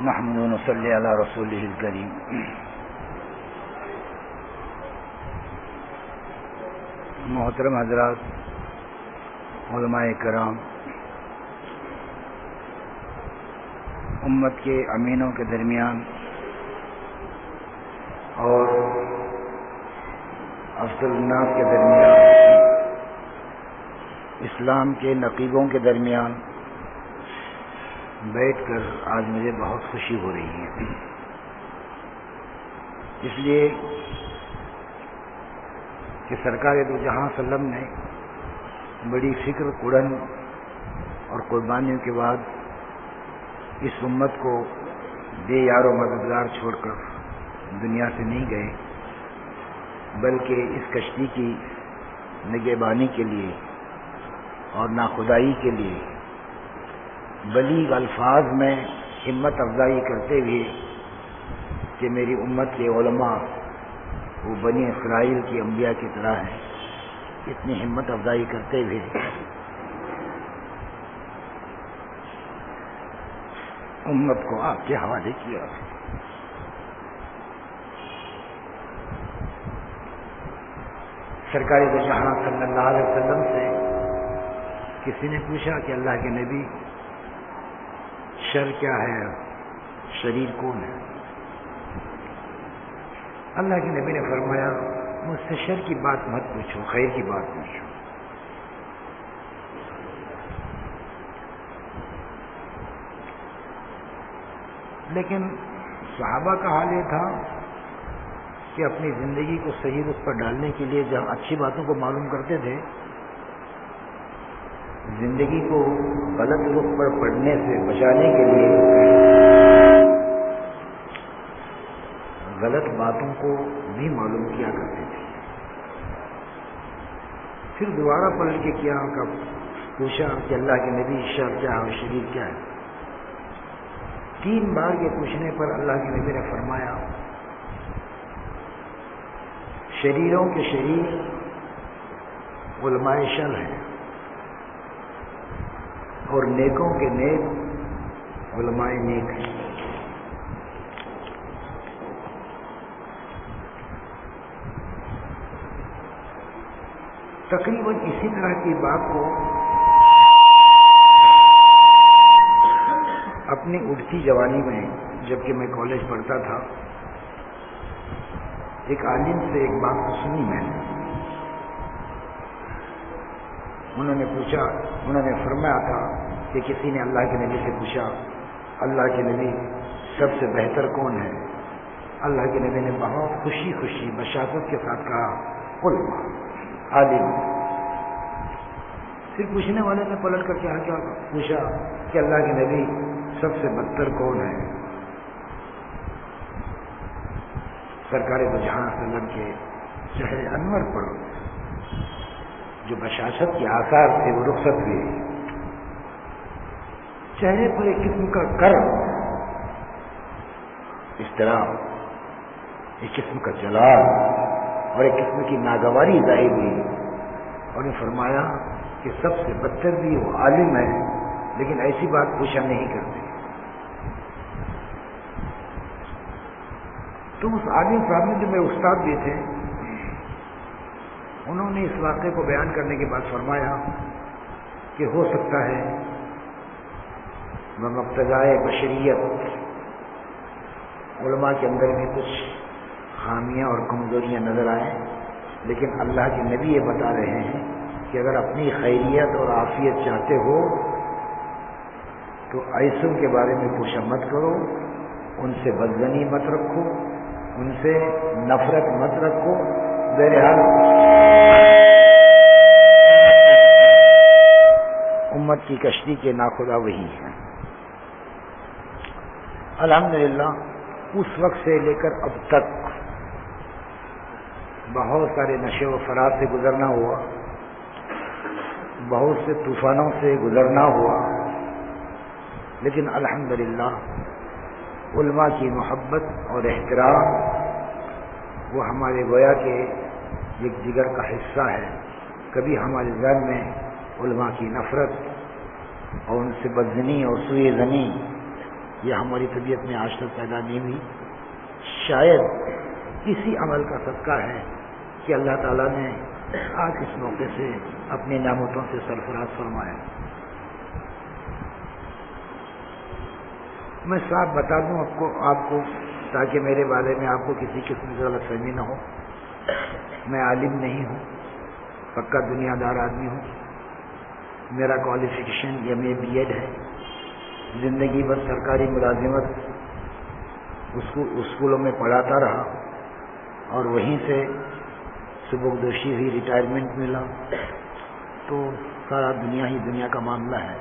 نحمد و نصلی علی رسولہ الکریم. محترم حضرات، علماء کرام، امت کے امینوں کے درمیان اور افضل الناس کے درمیان، اسلام کے نقیبوں کے درمیان بیٹھ کر آج مجھے بہت خوشی ہو رہی ہے، اس لیے کہ سرکار دو جہاں صلی اللہ علیہ وسلم نے بڑی فکر کڑن اور قربانیوں کے بعد اس امت کو بے یار و مددگار چھوڑ کر دنیا سے نہیں گئے، بلکہ اس کشتی کی نگہبانی کے لیے اور ناخدائی کے لیے بلیغ الفاظ میں ہمت افزائی کرتے ہوئے کہ میری امت کے علماء وہ بنی اسرائیل کی انبیاء کی طرح ہیں، اتنی ہمت افزائی کرتے ہوئے امت کو آپ کے حوالے کیا. سرکار دو جہاں صلی اللہ علیہ وسلم سے کسی نے پوچھا کہ اللہ کے نبی، شر کیا ہے، شریر کون ہے؟ اللہ کے نبی نے فرمایا، مجھ سے شر کی بات مت پوچھو، خیر کی بات پوچھو. لیکن صحابہ کا حال یہ تھا کہ اپنی زندگی کو صحیح رخ پر ڈالنے کے لیے جہاں اچھی باتوں کو معلوم کرتے تھے، زندگی کو غلط رخ پر پڑنے سے بچانے کے لیے غلط باتوں کو بھی معلوم کیا کرتے تھے. پھر دوبارہ پلٹ کے کیا پوچھا کہ اللہ کے نبی، شر کیا ہے، شریر کیا ہے؟ 3 بار کے پوچھنے پر اللہ کے نبی نے فرمایا، شریروں کے شریر علماء شر ہیں اور نیکوں کے نیک علماء نیک ہیں. تقریباً اسی طرح کی بات کو اپنی اٹھتی جوانی میں، جبکہ میں کالج پڑھتا تھا، ایک عالم سے ایک بات کو سنی میں نے. انہوں نے فرمایا تھا کہ کسی نے اللہ کے نبی سے پوچھا، اللہ کے نبی سب سے بہتر کون ہے؟ اللہ کے نبی نے بہت خوشی بشاشت کے ساتھ کہا، علماء، عالم. پھر پوچھنے والے نے پلٹ کر کیا پوچھا کہ اللہ کے نبی سب سے بدتر کون ہے؟ سرکار دو جہاں صلی اللہ علیہ وسلم کے چہرے انور پر جو بشاشت کے آثار تھے وہ رخصت ہوئے. چہرے پر ایک قسم کا کرم، اضطراب، ایک قسم کا جلال اور ایک قسم کی ناگواری ظاہر ہوئی، اور نے فرمایا کہ سب سے بدتر بھی وہ عالم ہے لیکن ایسی بات پوچھا نہیں کرتے. تو اس عالم صاحب میں جو میرے استاد بھی تھے، انہوں نے اس واقعے کو بیان کرنے کے بعد فرمایا کہ ہو سکتا ہے بمقتضائے بشریت علماء کے اندر بھی کچھ خامیاں اور کمزوریاں نظر آئیں، لیکن اللہ کے نبی یہ بتا رہے ہیں کہ اگر اپنی خیریت اور عافیت چاہتے ہو تو ایسوں کے بارے میں پوچھا مت کرو، ان سے بدظنی مت رکھو، ان سے نفرت مت رکھو. بہرحال امت کی کشتی کے ناخدا وہی ہیں. الحمدللہ اس وقت سے لے کر اب تک بہت سارے نشے و فراز سے گزرنا ہوا، بہت سے طوفانوں سے گزرنا ہوا، لیکن الحمدللہ علماء کی محبت اور احترام وہ ہمارے گویا کے ایک جگر کا حصہ ہے. کبھی ہمارے ذہن میں علماء کی نفرت اور ان سے بدظنی اور سوء ظنی یہ ہماری طبیعت میں آج تک پیدا نہیں ہوئی. شاید اسی عمل کا صدقہ ہے کہ اللہ تعالیٰ نے آج اس موقع سے اپنی نعمتوں سے سرفراز فرمایا. میں صاحب بتا دوں آپ کو تاکہ میرے بارے میں آپ کو کسی قسم کی غلط فہمی نہ ہو. میں عالم نہیں ہوں، پکا دنیا دار آدمی ہوں. میرا کوالیفیکیشن MA B.Ed ہے. زندگی بھر سرکاری ملازمت اسکولوں میں پڑھاتا رہا اور وہیں سے سبکدوشی ہوئی، ریٹائرمنٹ ملا. تو سارا دنیا ہی دنیا کا معاملہ ہے.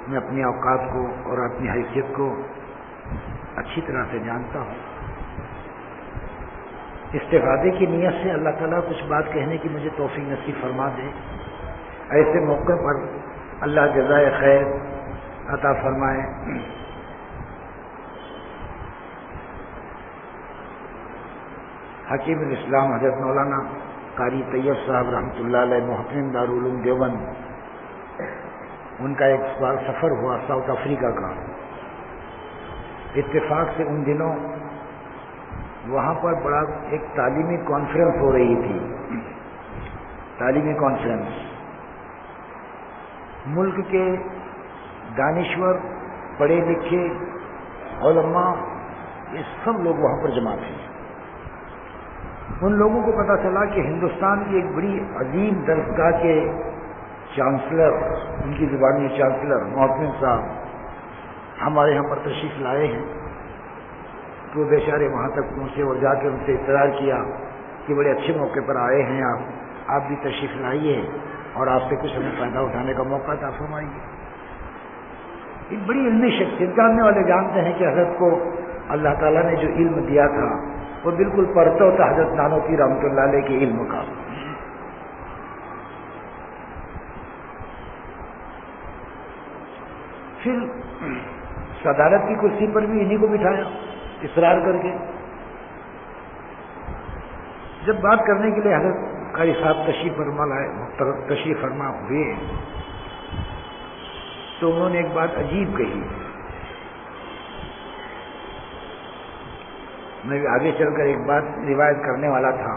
میں اپنے اوقات کو اور اپنی حیثیت کو اچھی طرح سے جانتا ہوں. استفادے کی نیت سے اللہ تعالیٰ کچھ بات کہنے کی مجھے توفیق نصیب فرما دے. ایسے موقع پر اللہ جزائے خیر عطا فرمائے. حکیم الاسلام حضرت مولانا قاری طیب صاحب رحمۃ اللہ علیہ محترم دارالعلوم دیوبند، ان کا ایک بار سفر ہوا ساؤتھ افریقہ کا. اتفاق سے ان دنوں وہاں پر بڑا ایک تعلیمی کانفرنس ہو رہی تھی. تعلیمی کانفرنس، ملک کے دانشور، پڑھے لکھے علماء، یہ سب لوگ وہاں پر جمع تھے. ان لوگوں کو پتہ چلا کہ ہندوستان کی ایک بڑی عظیم درسگاہ کے چانسلر، ان کی زبان میں چانسلر محترم صاحب ہمارے یہاں پر تشریف لائے ہیں. تو بیچارے وہاں تک پہنچے اور جا کے ان سے اقرار کیا کہ بڑے اچھے موقع پر آئے ہیں آپ بھی تشریف لائیے اور آپ سے کچھ ہمیں فائدہ اٹھانے کا موقع عطا فرمائیے. ایک بڑی علمی شخصیت، جاننے والے جانتے ہیں کہ حضرت کو اللہ تعالیٰ نے جو علم دیا تھا وہ بالکل پرتو تھا حضرت نانوتوی رحمۃ اللہ علیہ کے علم کا. پھر صدارت کی کرسی پر بھی انہی کو بٹھایا اصرار کر کے. جب بات کرنے کے لیے حضرت قاری صاحب تشریف فرما ہوئے تو انہوں نے ایک بات عجیب کہی. میں بھی آگے چل کر ایک بات روایت کرنے والا تھا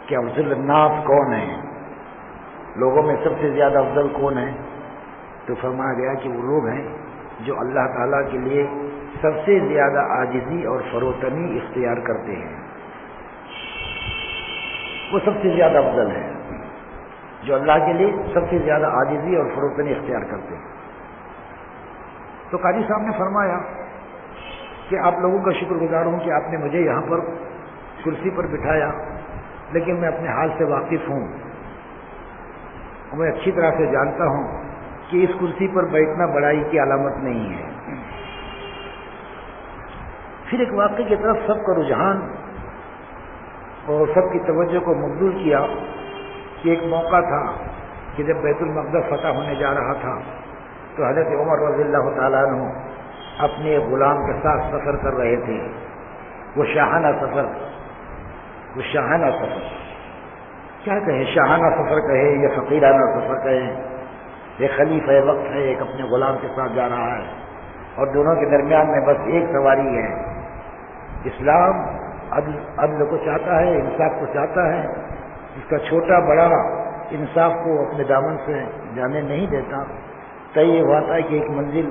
کہ افضل الناس کون ہے، لوگوں میں سب سے زیادہ افضل کون ہے. تو فرمایا گیا کہ وہ لوگ ہیں جو اللہ تعالیٰ کے لیے سب سے زیادہ عاجزی اور فروتنی اختیار کرتے ہیں. وہ سب سے زیادہ افضل ہے جو اللہ کے لیے سب سے زیادہ عاجزی اور فروتنی اختیار کرتے ہیں. تو قاضی صاحب نے فرمایا کہ آپ لوگوں کا شکر گزار ہوں کہ آپ نے مجھے یہاں پر کرسی پر بٹھایا، لیکن میں اپنے حال سے واقف ہوں اور میں اچھی طرح سے جانتا ہوں کہ اس کرسی پر بیٹھنا بڑائی کی علامت نہیں ہے. پھر ایک واقعے کی طرف سب کا رجحان اور سب کی توجہ کو مبذول کیا کہ ایک موقع تھا کہ جب بیت المقدس فتح ہونے جا رہا تھا تو حضرت عمر رضی اللہ تعالیٰ عنہ اپنے غلام کے ساتھ سفر کر رہے تھے. وہ شاہانہ سفر کیا کہیں، شاہانہ سفر کہے یا فقیرانہ سفر کہے. ایک خلیفہ وقت ہے، ایک اپنے غلام کے ساتھ جا رہا ہے اور دونوں کے درمیان میں بس ایک سواری ہے. اسلام عدل کو چاہتا ہے، انصاف کو چاہتا ہے. اس کا چھوٹا بڑا انصاف کو اپنے دامن سے جانے نہیں دیتا. طے یہ ہوا تھا کہ ایک منزل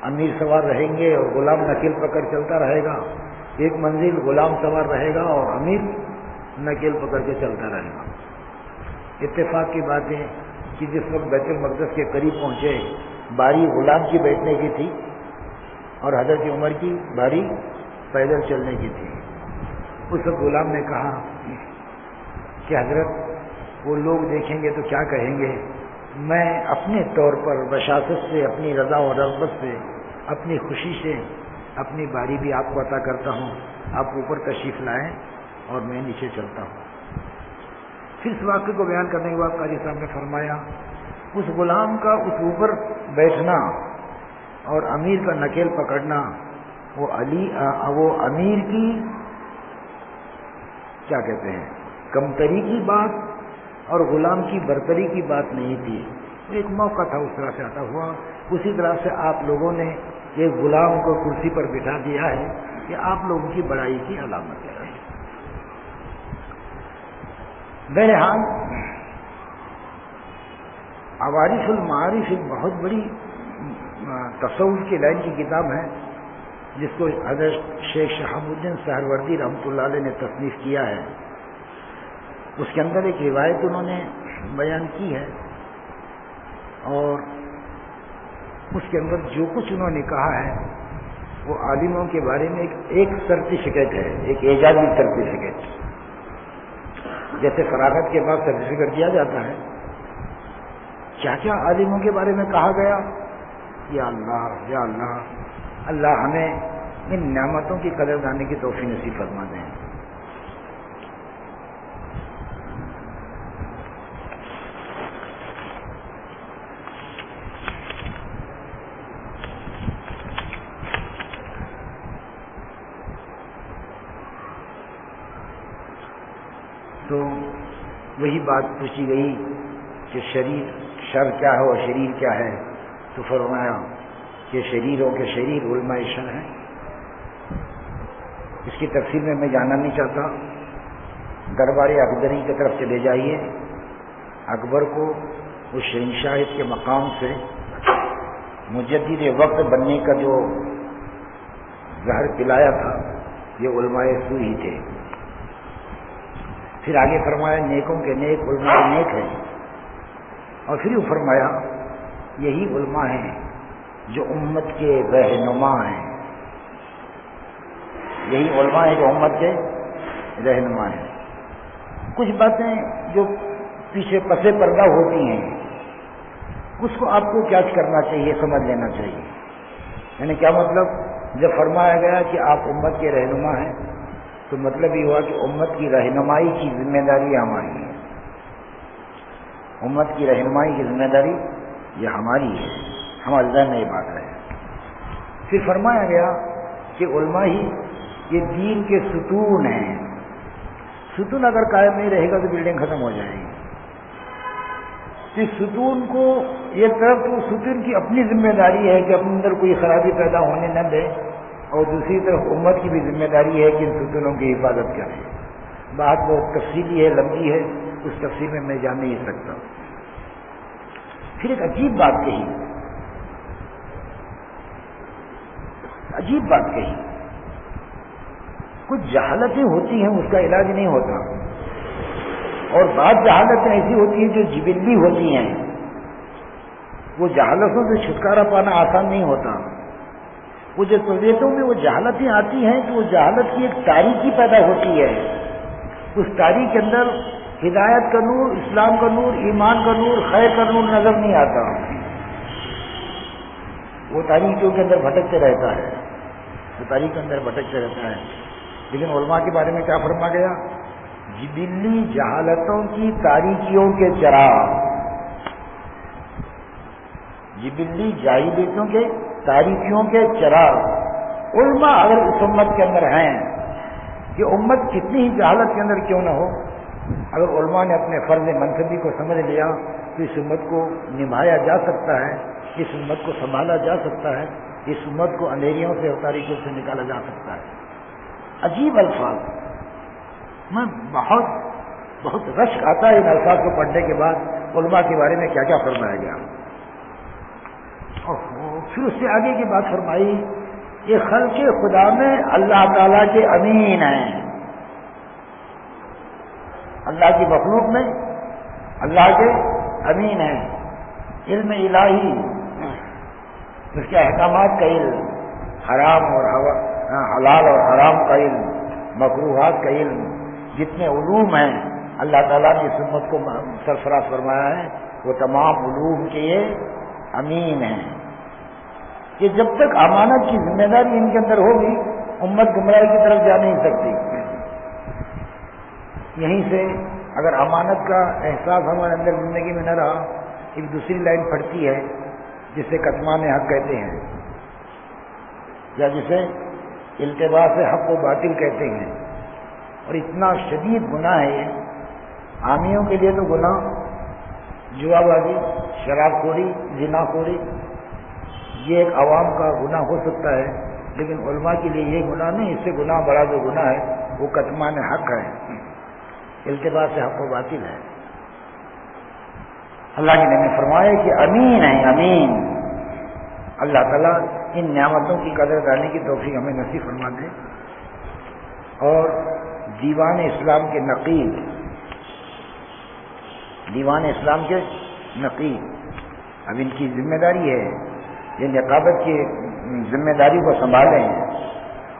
امیر سوار رہیں گے اور غلام نکیل پکڑ چلتا رہے گا، ایک منزل غلام سوار رہے گا اور امیر نکیل پکڑ کے چلتا رہے گا. اتفاق کی بات ہے کہ جس وقت بیت المقدس کے قریب پہنچے باری غلام کی بیٹھنے کی تھی اور حضرت عمر کی باری پیدل چلنے کی تھی. اس وقت غلام نے کہا کہ حضرت وہ لوگ دیکھیں گے تو کیا کہیں گے، میں اپنے طور پر بشاشت سے، اپنی رضا و رغبت سے، اپنی خوشی سے اپنی باری بھی آپ کو عطا کرتا ہوں. آپ اوپر تشریف لائیں اور میں نیچے چلتا ہوں. پھر اس واقعے کو بیان کرنے کے بعد قاضی صاحب نے فرمایا اس غلام کا اس اوپر بیٹھنا اور امیر کا نکیل پکڑنا وہ امیر کی کیا کہتے ہیں کمتری کی بات اور غلام کی برتری کی بات نہیں تھی. ایک موقع تھا اس طرح سے عطا ہوا. اسی طرح سے آپ لوگوں نے ایک غلام کو کرسی پر بٹھا دیا ہے کہ آپ لوگوں کی بڑائی کی علامت ہے. بہرحال عوارف المعارف ایک بہت بڑی تصوف کی لائن کی کتاب ہے جس کو حضرت شیخ شہاب الدین سہروردی رحمۃ اللہ علیہ نے تصنیف کیا ہے. اس کے اندر ایک روایت انہوں نے بیان کی ہے اور اس کے اندر جو کچھ انہوں نے کہا ہے وہ عالموں کے بارے میں ایک سرٹیفکیٹ ہے, ایک اعجازی سرٹیفکیٹ. جیسے فراغت کے بعد سرٹیفکیٹ دیا جاتا ہے, کیا کیا عالموں کے بارے میں کہا گیا. یا اللہ یا اللہ, اللہ ہمیں ان نعمتوں کی قدر دانے کی توفیق نصیب فرما دیں. تو وہی بات پوچھی گئی کہ شر کیا ہے اور شریر کیا ہے, تو فرمایا کہ شریروں کے شریر علماء شر ہیں. اس کی تفصیل میں جانا نہیں چاہتا. دربار اکبری کی طرف چلے جائیے. اکبر کو اس شہنشاہیت کے مقام سے مجدد وقت بننے کا جو زہر پلایا تھا یہ علماء سو ہی تھے. پھر آگے فرمایا نیکوں کے نیک علماء نیک ہیں, اور پھر وہ فرمایا یہی علماء ہیں جو امت کے رہنما ہیں. یہی علماء ہیں جو امت کے رہنما ہیں. کچھ باتیں جو پیچھے پسے پردہ ہوتی ہیں اس کو آپ کو کیا کرنا چاہیے, سمجھ لینا چاہیے. یعنی کیا مطلب, جب فرمایا گیا کہ آپ امت کے رہنما ہیں تو مطلب یہ ہوا کہ امت کی رہنمائی کی ذمہ داری ہماری ہے. امت کی رہنمائی کی ذمہ داری یہ ہماری ہے, ہمارے ذہن میں یہ بات ہے. پھر فرمایا گیا کہ علماء ہی یہ دین کے ستون ہیں. ستون اگر قائم نہیں رہے گا تو بلڈنگ ختم ہو جائے گی. اس ستون کو ایک طرف تو ستون کی اپنی ذمہ داری ہے کہ اپنے اندر کوئی خرابی پیدا ہونے نہ دے, اور دوسری طرف امت کی بھی ذمہ داری ہے کہ ان ستونوں کی حفاظت کرے. بات بہت تفصیلی ہے, لمبی ہے, اس تفصیل میں جان نہیں سکتا. پھر ایک عجیب بات کہی, عجیب بات کہی. کچھ جہالتیں ہوتی ہیں اس کا علاج نہیں ہوتا, اور بعض جہالتیں ایسی ہوتی ہیں جو جبلی ہوتی ہیں. وہ جہالتوں سے چھٹکارا پانا آسان نہیں ہوتا. وہ جو طبیعتوں میں وہ جہالتیں آتی ہیں تو وہ جہالت کی ایک تاریکی پیدا ہوتی ہے. اس تاریخ کے اندر ہدایت کا نور, اسلام کا نور, ایمان کا نور, خیر کا نور نظر نہیں آتا. وہ تاریخوں کے اندر بھٹکتے رہتا ہے, وہ تاریخ کے اندر بھٹکتے رہتا ہے. لیکن علماء کے بارے میں کیا فرما گیا, جبلی جہالتوں کی تاریکیوں کے چراغ. جبلی جاہلیتوں کے تاریکیوں کے چراغ علماء اگر اس امت کے اندر ہیں, کہ امت کتنی ہی جہالت کے اندر کیوں نہ ہو, اگر علماء نے اپنے فرض منصبی کو سمجھ لیا تو اس امت کو نبھایا جا سکتا ہے, اس امت کو سنبھالا جا سکتا ہے, اس امت کو اندھیریوں سے اور تاریکیوں سے نکالا جا سکتا ہے. عجیب الفاظ, میں بہت رشک آتا ہے ان الفاظ کو پڑھنے کے بعد علماء کے بارے میں کیا کیا فرمایا گیا. پھر اس سے آگے کی بات فرمائی کہ خلق خدا میں اللہ تعالیٰ کے امین ہیں. اللہ کی مخلوق میں اللہ کے امین ہیں. علم الہی, اس کے احکامات کا علم, حرام اور حلال اور حرام کا علم, مکروہات کا علم, جتنے علوم ہیں اللہ تعالیٰ نے اس امت کو سرفراز فرمایا ہے, وہ تمام علوم کے یہ امین ہیں. کہ جب تک امانت کی ذمہ داری ان کے اندر ہوگی امت گمراہی کی طرف جا نہیں سکتی. یہیں سے اگر امانت کا احساس ہمارے اندر زندگی میں نہ رہا, ایک دوسری لائن پڑتی ہے جسے کتمان حق کہتے ہیں, یا جسے التباس حق و باطل کہتے ہیں. اور اتنا شدید گناہ ہے یہ. عامیوں کے لیے تو گناہ جوا بازی شراب خوری، زنا خوری، یہ ایک عوام کا گناہ ہو سکتا ہے، لیکن علماء کے لیے یہ گناہ نہیں، اس سے گناہ بڑا جو گناہ ہے وہ کتمان حق ہے، التباس حق و باطل ہے۔ اللہ کے نبی نے فرمایا کہ امین ہے، امین۔ اللہ تعالیٰ ان نعمتوں کی قدر کرنے کی توفیق ہمیں نصیب فرما دے، اور دیوان اسلام کے نقیب، دیوان اسلام کے نقیب اب ان کی ذمہ داری ہے، یہ نقابت کی ذمہ داری کو سنبھالیں،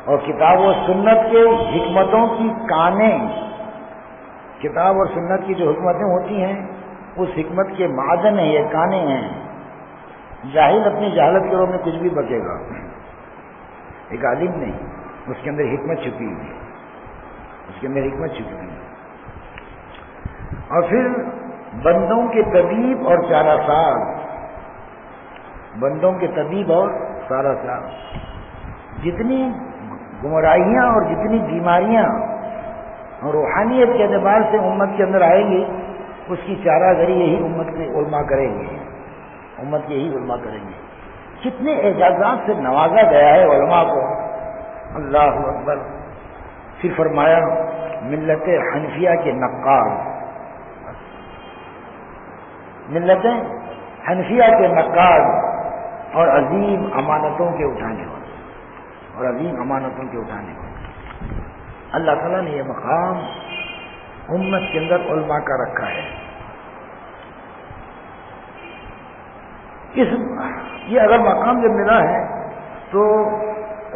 اور کتاب و سنت کے حکمتوں کی کانیں، کتاب اور سنت کی جو حکمتیں ہوتی ہیں اس حکمت کے معدن ہیں، یہ کانیں ہیں۔ جاہل اپنی جہالت کے روح میں کچھ بھی بکے گا، ایک عالم نہیں، اس کے اندر حکمت چھپی ہوئی ہے، اس کے اندر حکمت چھپی ہوئی ہے۔ اور پھر بندوں کے طبیب اور چارہ ساز، بندوں کے طبیب اور چارہ ساز، جتنی گمراہیاں اور جتنی بیماریاں روحانیت کے اعتبار سے امت کے اندر آئیں گی، اس کی چارہ گری یہی امت کے علماء کریں گے، امت کے یہی علماء کریں گے۔ کتنے اعزازات سے نوازا گیا ہے علماء کو، اللہ اکبر۔ پھر فرمایا ملت حنفیہ کے نقاد، ملت حنفیہ کے نقاد اور عظیم امانتوں کے اٹھانے والے، اور عظیم امانتوں کے اٹھانے والے۔ اللہ تعالیٰ نے یہ مقام امت کے اندر علماء کا رکھا ہے۔ یہ اگر مقام جب ملا ہے تو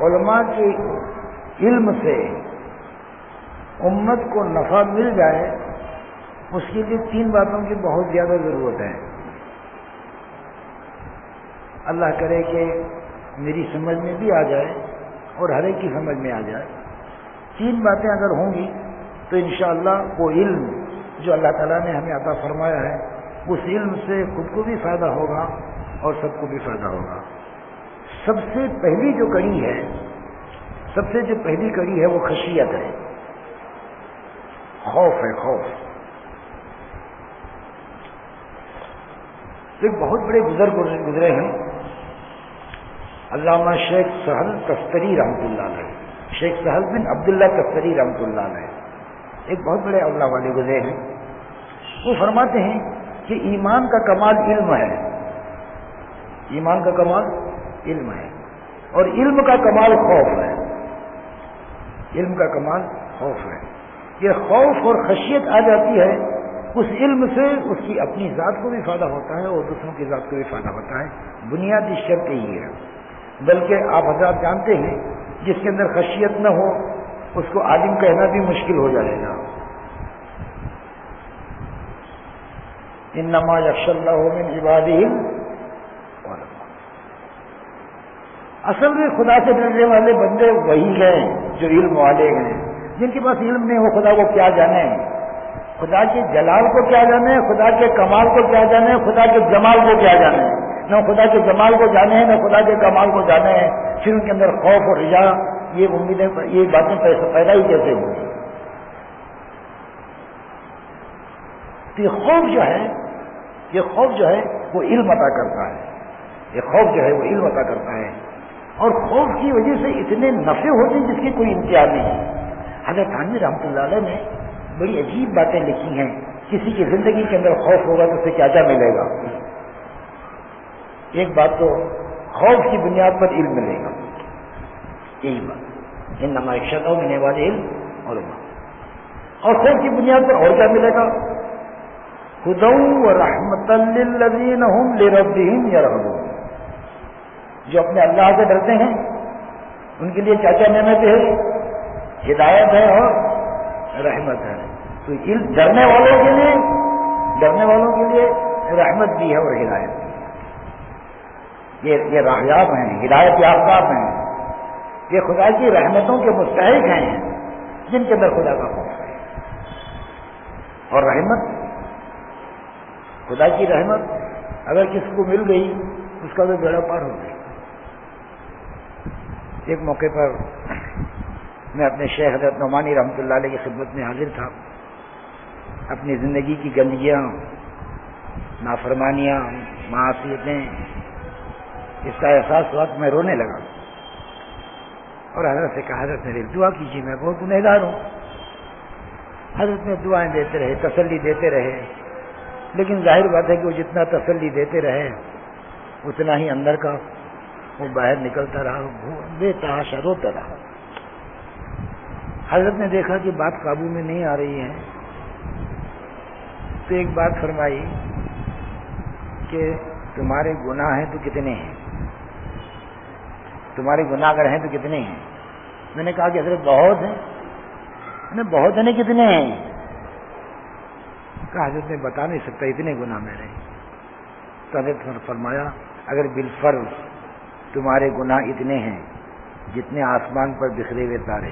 علماء کے علم سے امت کو نفع مل جائے، اس کے لیے تین باتوں کی بہت زیادہ ضرورت ہے۔ اللہ کرے کہ میری سمجھ میں بھی آ جائے اور ہر ایک کی سمجھ میں آ جائے۔ تین باتیں اگر ہوں گی تو انشاءاللہ وہ علم جو اللہ تعالیٰ نے ہمیں عطا فرمایا ہے، اس علم سے خود کو بھی فائدہ ہوگا اور سب کو بھی فائدہ ہوگا۔ سب سے پہلی جو کڑی ہے، سب سے جو پہلی کڑی ہے وہ خشیت ہے، خوف ہے، خوف۔ ایک بہت بڑے بزرگ گزرے ہیں، علامہ شیخ سہل تستری رحمۃ اللہ علیہ، شیخ سہل بن عبداللہ تستری رحمۃ اللہ علیہ، ایک بہت بڑے اللہ والے گزرے ہیں۔ وہ فرماتے ہیں کہ ایمان کا کمال علم ہے، ایمان کا کمال علم ہے، اور علم کا کمال خوف ہے، علم کا کمال خوف ہے۔ یہ خوف اور خشیت آ جاتی ہے، اس علم سے اس کی اپنی ذات کو بھی فائدہ ہوتا ہے اور دوسروں کی ذات کو بھی فائدہ ہوتا ہے۔ بنیادی شرط یہی ہے۔ بلکہ آپ حضرات جانتے ہیں جس کے اندر خشیت نہ ہو اس کو عالم کہنا بھی مشکل ہو جائے گا۔ انما یخشی اللہ من عبادہ العلماء۔ اصل میں خدا سے ڈرنے والے بندے وہی ہیں جو علم والے ہیں۔ جن کے پاس علم نہیں وہ خدا کو کیا جانے، خدا کے جلال کو کیا جانے، خدا کے کمال کو کیا جانے، خدا کے جمال کو کیا جانے۔ نہ خدا کے جمال کو جانے ہیں، نہ خدا کے کمال کو جانے ہیں، پھر ان کے اندر خوف اور رجا، یہ امیدیں، یہ باتیں پیدا ہی کیسے ہوگی؟ تو یہ خوف جو ہے، یہ خوف جو ہے وہ علم عطا کرتا ہے، یہ خوف جو ہے وہ علم عطا کرتا ہے، اور خوف کی وجہ سے اتنے نفع ہوتے ہیں جس کی کوئی انتہا نہیں ہے۔ حضرت تھانوی رحمۃ اللہ علیہ نے بڑی عجیب باتیں لکھی ہیں، کسی کی زندگی کے اندر خوف ہوگا تو اسے کیا کیا ملے گا۔ ایک بات تو خوف کی بنیاد پر علم ملے گا، یہی بات، انما یخشی اللہ من عبادہ العلماء۔ اور خوف کی بنیاد پر اور کیا ملے گا؟ ہدی ورحمۃ للذین ھم لربہم یرہبون۔ جو اپنے اللہ سے ڈرتے ہیں ان کے لیے کیا کیا نعمتیں ہیں؟ ہدایت ہے اور رحمت ہے۔ تو علم ڈرنے والوں کے لیے، ڈرنے والوں کے لیے رحمت بھی ہے اور ہدایت بھی ہے۔ یہ راہیاب ہیں، ہدایت یافتہ ہیں، یہ خدا کی رحمتوں کے مستحق ہیں جن کے اندر خدا کا خوف ہے۔ اور رحمت، خدا کی رحمت اگر کسی کو مل گئی اس کا تو بیڑا پار ہو گئی۔ ایک موقع پر میں اپنے شیخ حضرت نعمانی رحمۃ اللہ علیہ کی خدمت میں حاضر تھا، اپنی زندگی کی گندگیاں، نافرمانیاں، معصیتیں، اس کا احساس ہوا کہ میں رونے لگا اور حضرت سے کہا حضرت میری دعا کیجیے، میں بہت گنہگار ہوں۔ حضرت نے دعائیں دیتے رہے، تسلی دیتے رہے، لیکن ظاہر بات ہے کہ وہ جتنا تسلی دیتے رہے اتنا ہی اندر کا وہ باہر نکلتا رہا، بے تحاشا روتا رہا۔ حضرت نے دیکھا کہ بات قابو میں نہیں آ رہی ہے تو ایک بات فرمائی کہ تمہارے گناہ ہیں تو کتنے ہیں، تمہارے گناہ اگر ہیں تو کتنے ہیں؟ میں نے کہا کہ حضرت بہت ہیں۔ میں نے بہت ہیں کتنے ہیں؟ کہا حضرت میں بتا نہیں سکتا، اتنے گناہ میرے۔ تو حضرت نے فرمایا اگر بالفرض تمہارے گناہ اتنے ہیں جتنے آسمان پر بکھرے ہوئے تارے،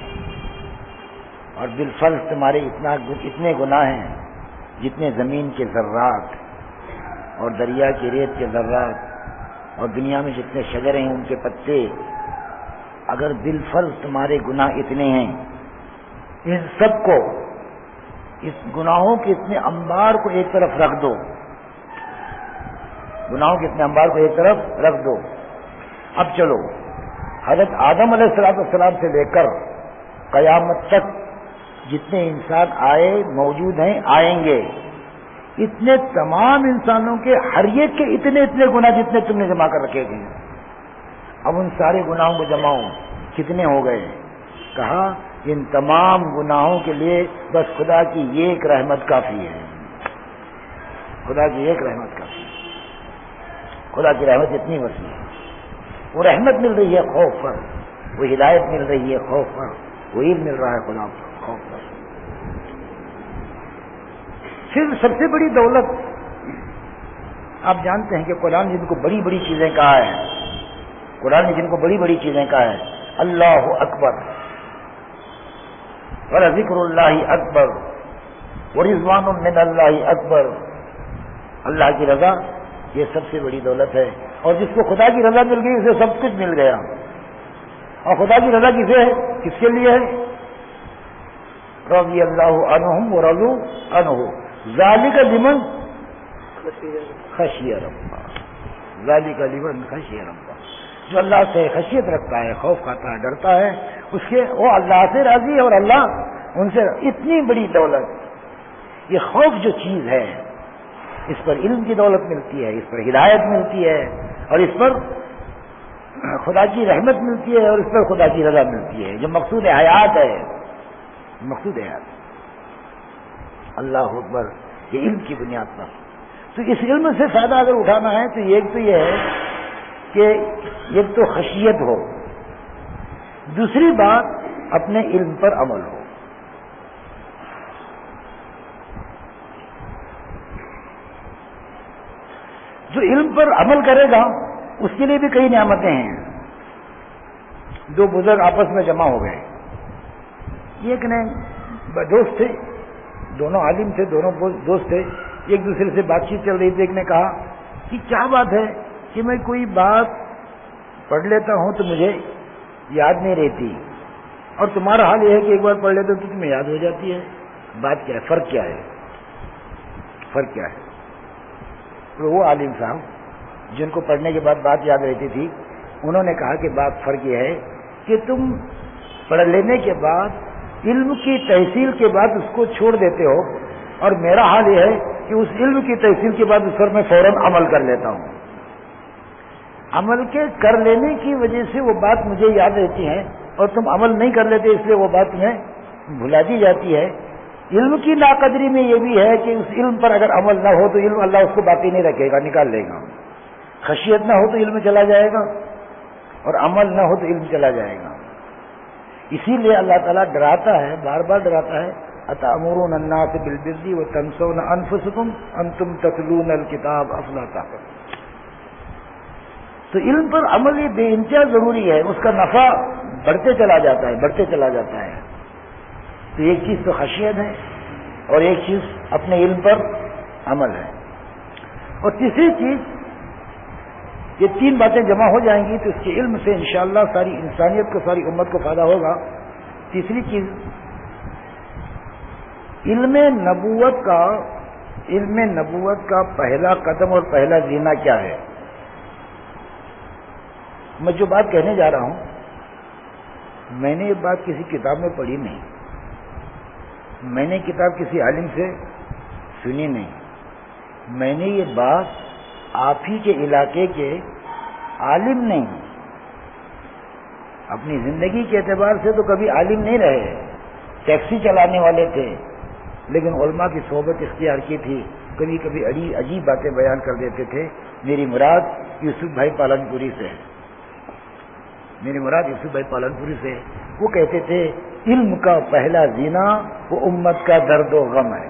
اور بالفرض تمہارے اتنے گناہ ہیں جتنے زمین کے ذرات اور دریا کی ریت کے ذرات اور دنیا میں جتنے شجر ہیں ان کے پتے، اگر بالفرض تمہارے گناہ اتنے ہیں، ان سب کو، اس گناہوں کے اتنے انبار کو ایک طرف رکھ دو، گناہوں کے اتنے انبار کو ایک طرف رکھ دو۔ اب چلو حضرت آدم علیہ السلام سے لے کر قیامت تک جتنے انسان آئے، موجود ہیں، آئیں گے، اتنے تمام انسانوں کے ہر ایک کے اتنے گناہ جتنے تم نے جمع کر رکھے گئے، اب ان سارے گناہوں کو جماؤ، کتنے ہو گئے؟ کہا ان تمام گناہوں کے لیے بس خدا کی ایک رحمت کافی ہے، خدا کی ایک رحمت کافی ہے۔ خدا کی رحمت اتنی وسیع ہے، وہ رحمت مل رہی ہے خوف پر، وہ ہدایت مل رہی ہے خوف پر، وہ علم مل رہا ہے خدا پر خوف پر۔ پھر سب سے بڑی دولت آپ جانتے ہیں کہ قرآن جن کو بڑی بڑی چیزیں کہا ہے، قرآن نے جن کو بڑی بڑی چیزیں کہا ہے، اللہ اکبر وذکر اللہ اکبر ورضوان من اللہ اکبر، اللہ کی رضا یہ سب سے بڑی دولت ہے، اور جس کو خدا کی رضا مل گئی اسے سب کچھ مل گیا۔ اور خدا کی رضا کسے ہے؟ کس کے لیے ہے؟ رضی اللہ عنہم ورضوا عنہ ذالک لمن خشی ربہ، ذالک لمن خشی ربہ، جو اللہ سے خشیت رکھتا ہے، خوف کھاتا ہے، ڈرتا ہے، اس کے وہ اللہ سے راضی ہے اور اللہ ان سے۔ اتنی بڑی دولت یہ خوف جو چیز ہے، اس پر علم کی دولت ملتی ہے، اس پر ہدایت ملتی ہے، اور اس پر خدا کی رحمت ملتی ہے، اور اس پر خدا کی رضا ملتی ہے، جو مقصود حیات ہے، مقصود حیات۔ اللہ اکبر، یہ علم کی بنیاد پر۔ تو اس علم سے فائدہ اگر اٹھانا ہے تو ایک تو یہ ہے کہ ایک تو خشیت ہو، دوسری بات اپنے علم پر عمل ہو۔ جو علم پر عمل کرے گا اس کے لیے بھی کئی نعمتیں ہیں۔ دو بزرگ آپس میں جمع ہو گئے، ایک نے دوست تھے، دونوں عالم تھے، دونوں دوست تھے، ایک دوسرے سے بات چیت چل رہی تھی۔ ایک نے کہا کہ کیا بات ہے کہ میں کوئی بات پڑھ لیتا ہوں تو مجھے یاد نہیں رہتی، اور تمہارا حال یہ ہے کہ ایک بار پڑھ لیتے ہو تو تمہیں یاد ہو جاتی ہے، بات کیا ہے؟ فرق کیا ہے؟ فرق کیا ہے؟ تو وہ عالم صاحب جن کو پڑھنے کے بعد بات یاد رہتی تھی، انہوں نے کہا کہ بات فرق یہ ہے کہ تم پڑھ لینے کے بعد علم کی تحصیل کے بعد اس کو چھوڑ دیتے ہو، اور میرا حال یہ ہے کہ اس علم کی تحصیل کے بعد اس پر میں فوراً عمل کر لیتا ہوں۔ عمل کے کر لینے کی وجہ سے وہ بات مجھے یاد رہتی ہے، اور تم عمل نہیں کر لیتے اس لیے وہ بات تمہیں بھلا دی جاتی ہے۔ علم کی ناقدری میں یہ بھی ہے کہ اس علم پر اگر عمل نہ ہو تو علم اللہ اس کو باقی نہیں رکھے گا، نکال لے گا۔ خشیت نہ ہو تو علم چلا جائے گا، اور عمل نہ ہو تو علم چلا جائے گا۔ اسی لیے اللہ تعالیٰ ڈراتا ہے، بار بار ڈراتا ہے، اتأمرون الناس بالبر وتنسون انفسکم انتم تتلون الکتاب افلا تعقلون۔ تو علم پر عمل یہ بے انتہا ضروری ہے، اس کا نفع بڑھتے چلا جاتا ہے، بڑھتے چلا جاتا ہے۔ تو ایک چیز تو خشیت ہے، اور ایک چیز اپنے علم پر عمل ہے، اور تیسری چیز، یہ تین باتیں جمع ہو جائیں گی تو اس کے علم سے انشاءاللہ ساری انسانیت کو، ساری امت کو فائدہ ہوگا۔ تیسری چیز، علم نبوت کا علم نبوت کا پہلا قدم اور پہلا زینہ کیا ہے؟ میں جو بات کہنے جا رہا ہوں، میں نے یہ بات کسی کتاب میں پڑھی نہیں، میں نے کتاب کسی عالم سے سنی نہیں، میں نے یہ بات آپ ہی کے علاقے کے عالم نہیں، اپنی زندگی کے اعتبار سے تو کبھی عالم نہیں رہے، ٹیکسی چلانے والے تھے، لیکن علماء کی صحبت اختیار کی تھی، کبھی کبھی عجیب باتیں بیان کر دیتے تھے۔ میری مراد یوسف بھائی پالن پوری سے ہے، میری مراد یوسف بھائی پالن پوری سے۔ وہ کہتے تھے علم کا پہلا زینہ وہ امت کا درد و غم ہے،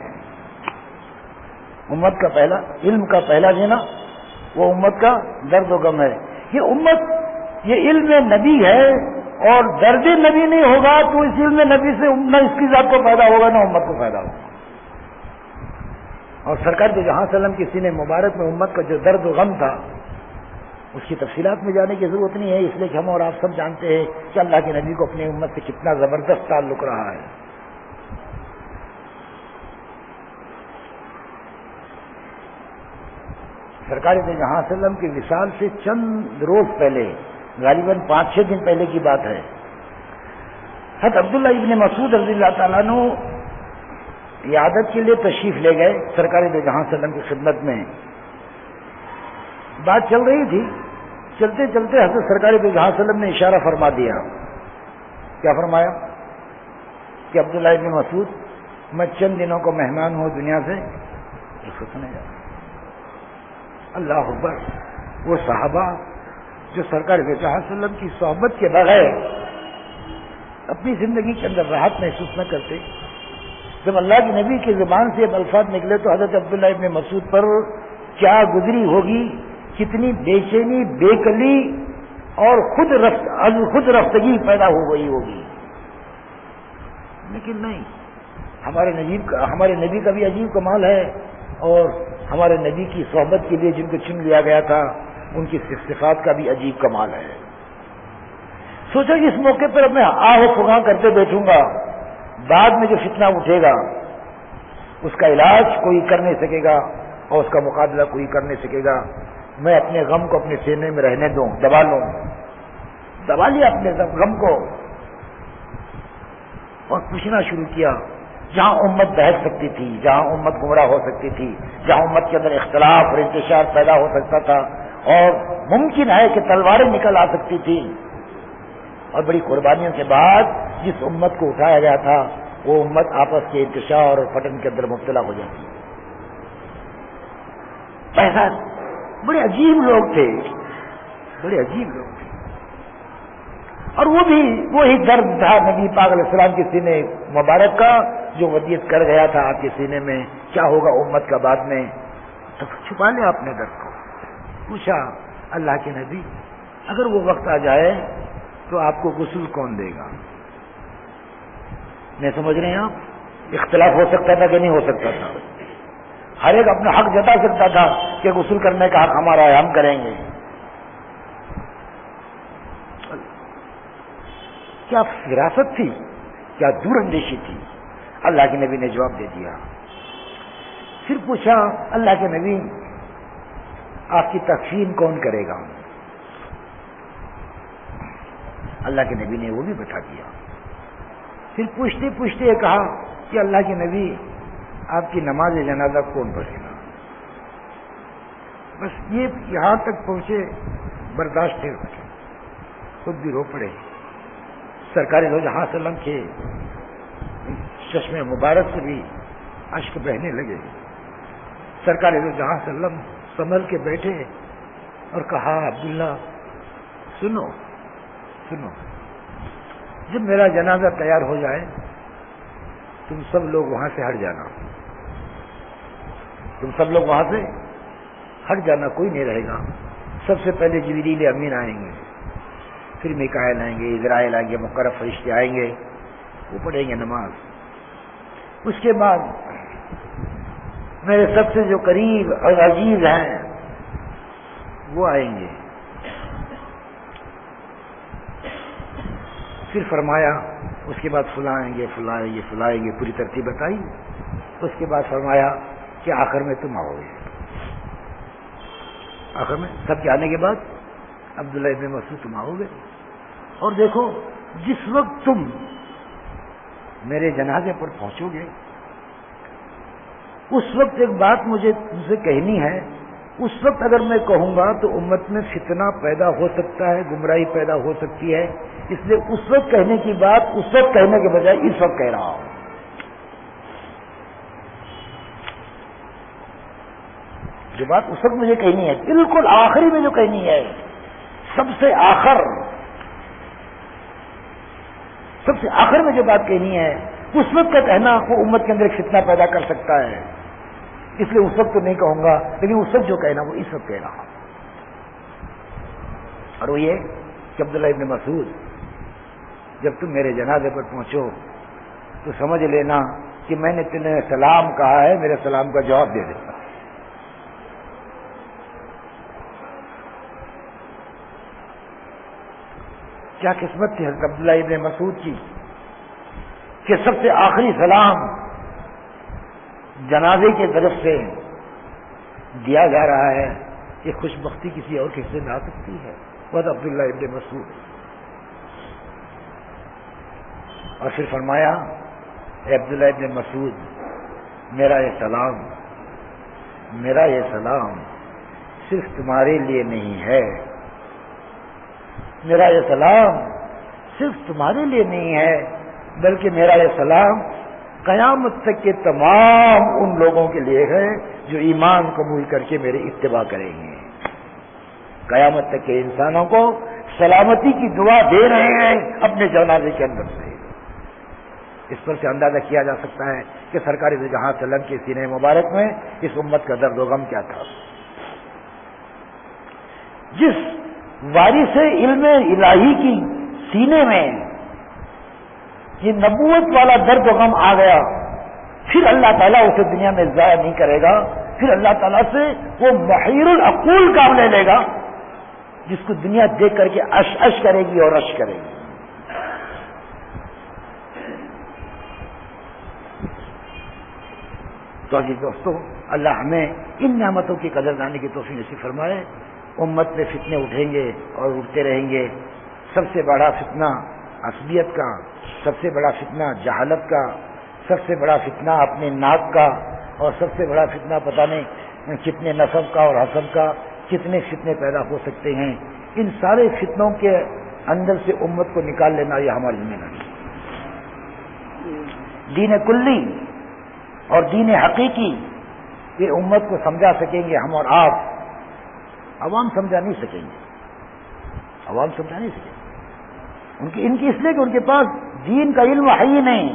امت کا پہلا علم کا پہلا زینہ وہ امت کا درد و غم ہے۔ یہ امت، یہ علم نبی ہے، اور درد نبی نہیں ہوگا تو اس علم نبی سے نہ اس کی ذات کو فائدہ ہوگا نہ امت کو فائدہ ہوگا۔ اور سرکار دو جہاں صلی اللہ علیہ وسلم کی سینے مبارک میں امت کا جو درد و غم تھا، اس کی تفصیلات میں جانے کی ضرورت نہیں ہے، اس لیے کہ ہم اور آپ سب جانتے ہیں کہ اللہ کے نبی کو اپنی امت سے کتنا زبردست تعلق رہا ہے۔ سرکار دو جہاں صلی اللہ علیہ وسلم کی وصال سے چند روز پہلے، غالباً 5-6 دن پہلے کی بات ہے، حضرت عبداللہ ابن مسعود رضی اللہ تعالیٰ عنہ عیادت کے لیے تشریف لے گئے سرکار دو جہاں صلی اللہ علیہ وسلم کی خدمت میں۔ بات چل رہی تھی، چلتے چلتے حضرت سرکار دو جہاں صلی اللہ علیہ وسلم نے اشارہ فرما دیا۔ کیا فرمایا؟ کہ عبداللہ ابن مسعود، میں چند دنوں کو مہمان ہوں دنیا سے، سوچنے جا رہا۔ اللہ اکبر! وہ صحابہ جو سرکار دو جہاں صلی اللہ علیہ وسلم کی صحبت کے بغیر اپنی زندگی کے اندر راحت محسوس نہ کرتے، جب اللہ کے نبی کی زبان سے اب الفاظ نکلے تو حضرت عبداللہ ابن مسعود پر کیا گزری ہوگی، کتنی بے چینی، بے کلی اور خود رفتگی پیدا ہو گئی ہوگی۔ لیکن نہیں، ہمارے نبی کا بھی عجیب کمال ہے، اور ہمارے نبی کی صحبت کے لیے جن کو چن لیا گیا تھا ان کی صفات کا بھی عجیب کمال ہے۔ سوچا کہ اس موقع پر میں آہ و فغاں کرتے بیٹھوں گا، بعد میں جو فتنہ اٹھے گا اس کا علاج کوئی کر نہیں سکے گا اور اس کا مقابلہ کوئی کر نہیں سکے گا۔ میں اپنے غم کو اپنے سینے میں رہنے دوں، دبا لیا اپنے غم کو، اور پوچھنا شروع کیا جہاں امت بہک سکتی تھی، جہاں امت گمراہ ہو سکتی تھی، جہاں امت کے اندر اختلاف اور انتشار پیدا ہو سکتا تھا اور ممکن ہے کہ تلواریں نکل آ سکتی تھی، اور بڑی قربانیوں کے بعد جس امت کو اٹھایا گیا تھا وہ امت آپس کے انتشار اور فتن کے اندر مبتلا ہو جاتی۔ پہلا بڑے عجیب لوگ تھے، بڑے عجیب لوگ تھے، اور وہ بھی وہی درد تھا نبی پاک علیہ السلام کے سینے مبارک کا جو ودیت کر گیا تھا آپ کے سینے میں، کیا ہوگا امت کا بعد میں۔ تو چھپا لیا اپنے درد کو، پوچھا اللہ کے نبی اگر وہ وقت آ جائے تو آپ کو غسل کون دے گا؟ نہیں سمجھ رہے ہیں آپ؟ اختلاف ہو سکتا تھا کہ نہیں ہو سکتا تھا؟ ہر ایک اپنا حق جتا سکتا تھا کہ غسل کرنے کا حق ہمارا ہے، ہم کریں گے۔ کیا فراست تھی، کیا دور اندیشی تھی! اللہ کے نبی نے جواب دے دیا۔ پھر پوچھا اللہ کے نبی آپ کی تکفین کون کرے گا؟ اللہ کے نبی نے وہ بھی بتا دیا۔ پھر پوچھتے پوچھتے یہ کہا کہ اللہ کے نبی آپ کی نماز جنازہ کون پڑھے گا؟ بس یہ یہاں تک پہنچے، برداشت نہیں ہوتے، خود بھی رو پڑے۔ سرکار دو جہاں صلی اللہ علیہ وسلم کے چشمے مبارک سے بھی اشک بہنے لگے۔ سرکار دو جہاں صلی اللہ علیہ وسلم سنبھل کے بیٹھے اور کہا عبداللہ سنو، جب میرا جنازہ تیار ہو جائے تم سب لوگ وہاں سے ہٹ جانا، تم سب لوگ وہاں سے ہٹ جانا، کوئی نہیں رہے گا۔ سب سے پہلے جبریل امین آئیں گے، پھر میکائیل آئیں گے، اسرائیل آئیں گے، مقرب فرشتے آئیں گے، وہ پڑھیں گے نماز۔ اس کے بعد میرے سب سے جو قریب اور عزیز ہیں وہ آئیں گے۔ پھر فرمایا اس کے بعد فلاں آئیں گے، فلاں آئیں گے، فلاں آئیں گے، پوری ترتیب بتائی۔ اس کے بعد فرمایا کہ آخر میں تم آؤ گے. آخر میں سب کے آنے کے بعد عبداللہ ابن مسعود تم آؤ گے. اور دیکھو جس وقت تم میرے جنازے پر پہنچو گے اس وقت ایک بات مجھے تم سے کہنی ہے. اس وقت اگر میں کہوں گا تو امت میں فتنہ پیدا ہو سکتا ہے, گمراہی پیدا ہو سکتی ہے. اس لیے اس وقت کہنے کی بات اس وقت کہنے کے بجائے اس وقت کہہ رہا ہوں. جو بات اس وقت مجھے کہنی ہے, بالکل آخری میں جو کہنی ہے, سب سے آخر میں جو بات کہنی ہے, اس وقت کا کہنا وہ امت کے اندر ایک فتنہ پیدا کر سکتا ہے. اس لیے اس وقت تو نہیں کہوں گا, لیکن اس وقت جو کہنا وہ اس وقت کہہ رہا ہوں. اور وہ یہ کہ عبداللہ ابن مسعود جب تم میرے جنازے پر پہنچو تو سمجھ لینا کہ میں نے تمہیں سلام کہا ہے, میرے سلام کا جواب دے دینا. کیا قسمت تھی حضرت عبداللہ ابن مسعود کی کہ سب سے آخری سلام جنازے کی طرف سے دیا جا رہا ہے. یہ خوش بختی کسی اور کس سے نہ آ سکتی ہے, بس عبداللہ ابن مسعود. اور پھر فرمایا, اے عبداللہ ابن مسعود, میرا یہ سلام صرف تمہارے لیے نہیں ہے. میرا یہ سلام صرف تمہارے لیے نہیں ہے, بلکہ میرا یہ سلام قیامت تک کے تمام ان لوگوں کے لیے ہے جو ایمان قبول کر کے میرے اتباع کریں گے. قیامت تک کے انسانوں کو سلامتی کی دعا دے رہے ہیں اپنے جنازے کے اندر سے. اس پر سے اندازہ کیا جا سکتا ہے کہ سرکار دو جہاں صلی اللہ علیہ وسلم کے سینے مبارک میں اس امت کا درد و غم کیا تھا. جس وارث علم الہی کی سینے میں یہ نبوت والا درد و غم آ گیا, پھر اللہ تعالیٰ اسے دنیا میں ضائع نہیں کرے گا. پھر اللہ تعالیٰ سے وہ محیر العقول کام لے لے گا جس کو دنیا دیکھ کر کے اش اش کرے گی اور رش کرے گی. تو عزیز دوستو, اللہ ہمیں ان نعمتوں کی قدردانی کی توفیق نصیب فرمائے. امت میں فتنے اٹھیں گے اور اٹھتے رہیں گے. سب سے بڑا فتنہ عصبیت کا, سب سے بڑا فتنہ جہالت کا, سب سے بڑا فتنہ اپنے ناک کا, اور سب سے بڑا فتنہ پتہ نہیں کتنے نسب کا اور حسب کا, کتنے فتنے پیدا ہو سکتے ہیں. ان سارے فتنوں کے اندر سے امت کو نکال لینا یہ ہماری ذمہ داری ہے. دین کلی اور دین حقیقی یہ امت کو سمجھا سکیں گے ہم اور آپ, عوام سمجھا نہیں سکیں گے. عوام سمجھا نہیں سکیں گے ان کی اس لیے کہ ان کے پاس دین کا علم ہے ہی نہیں.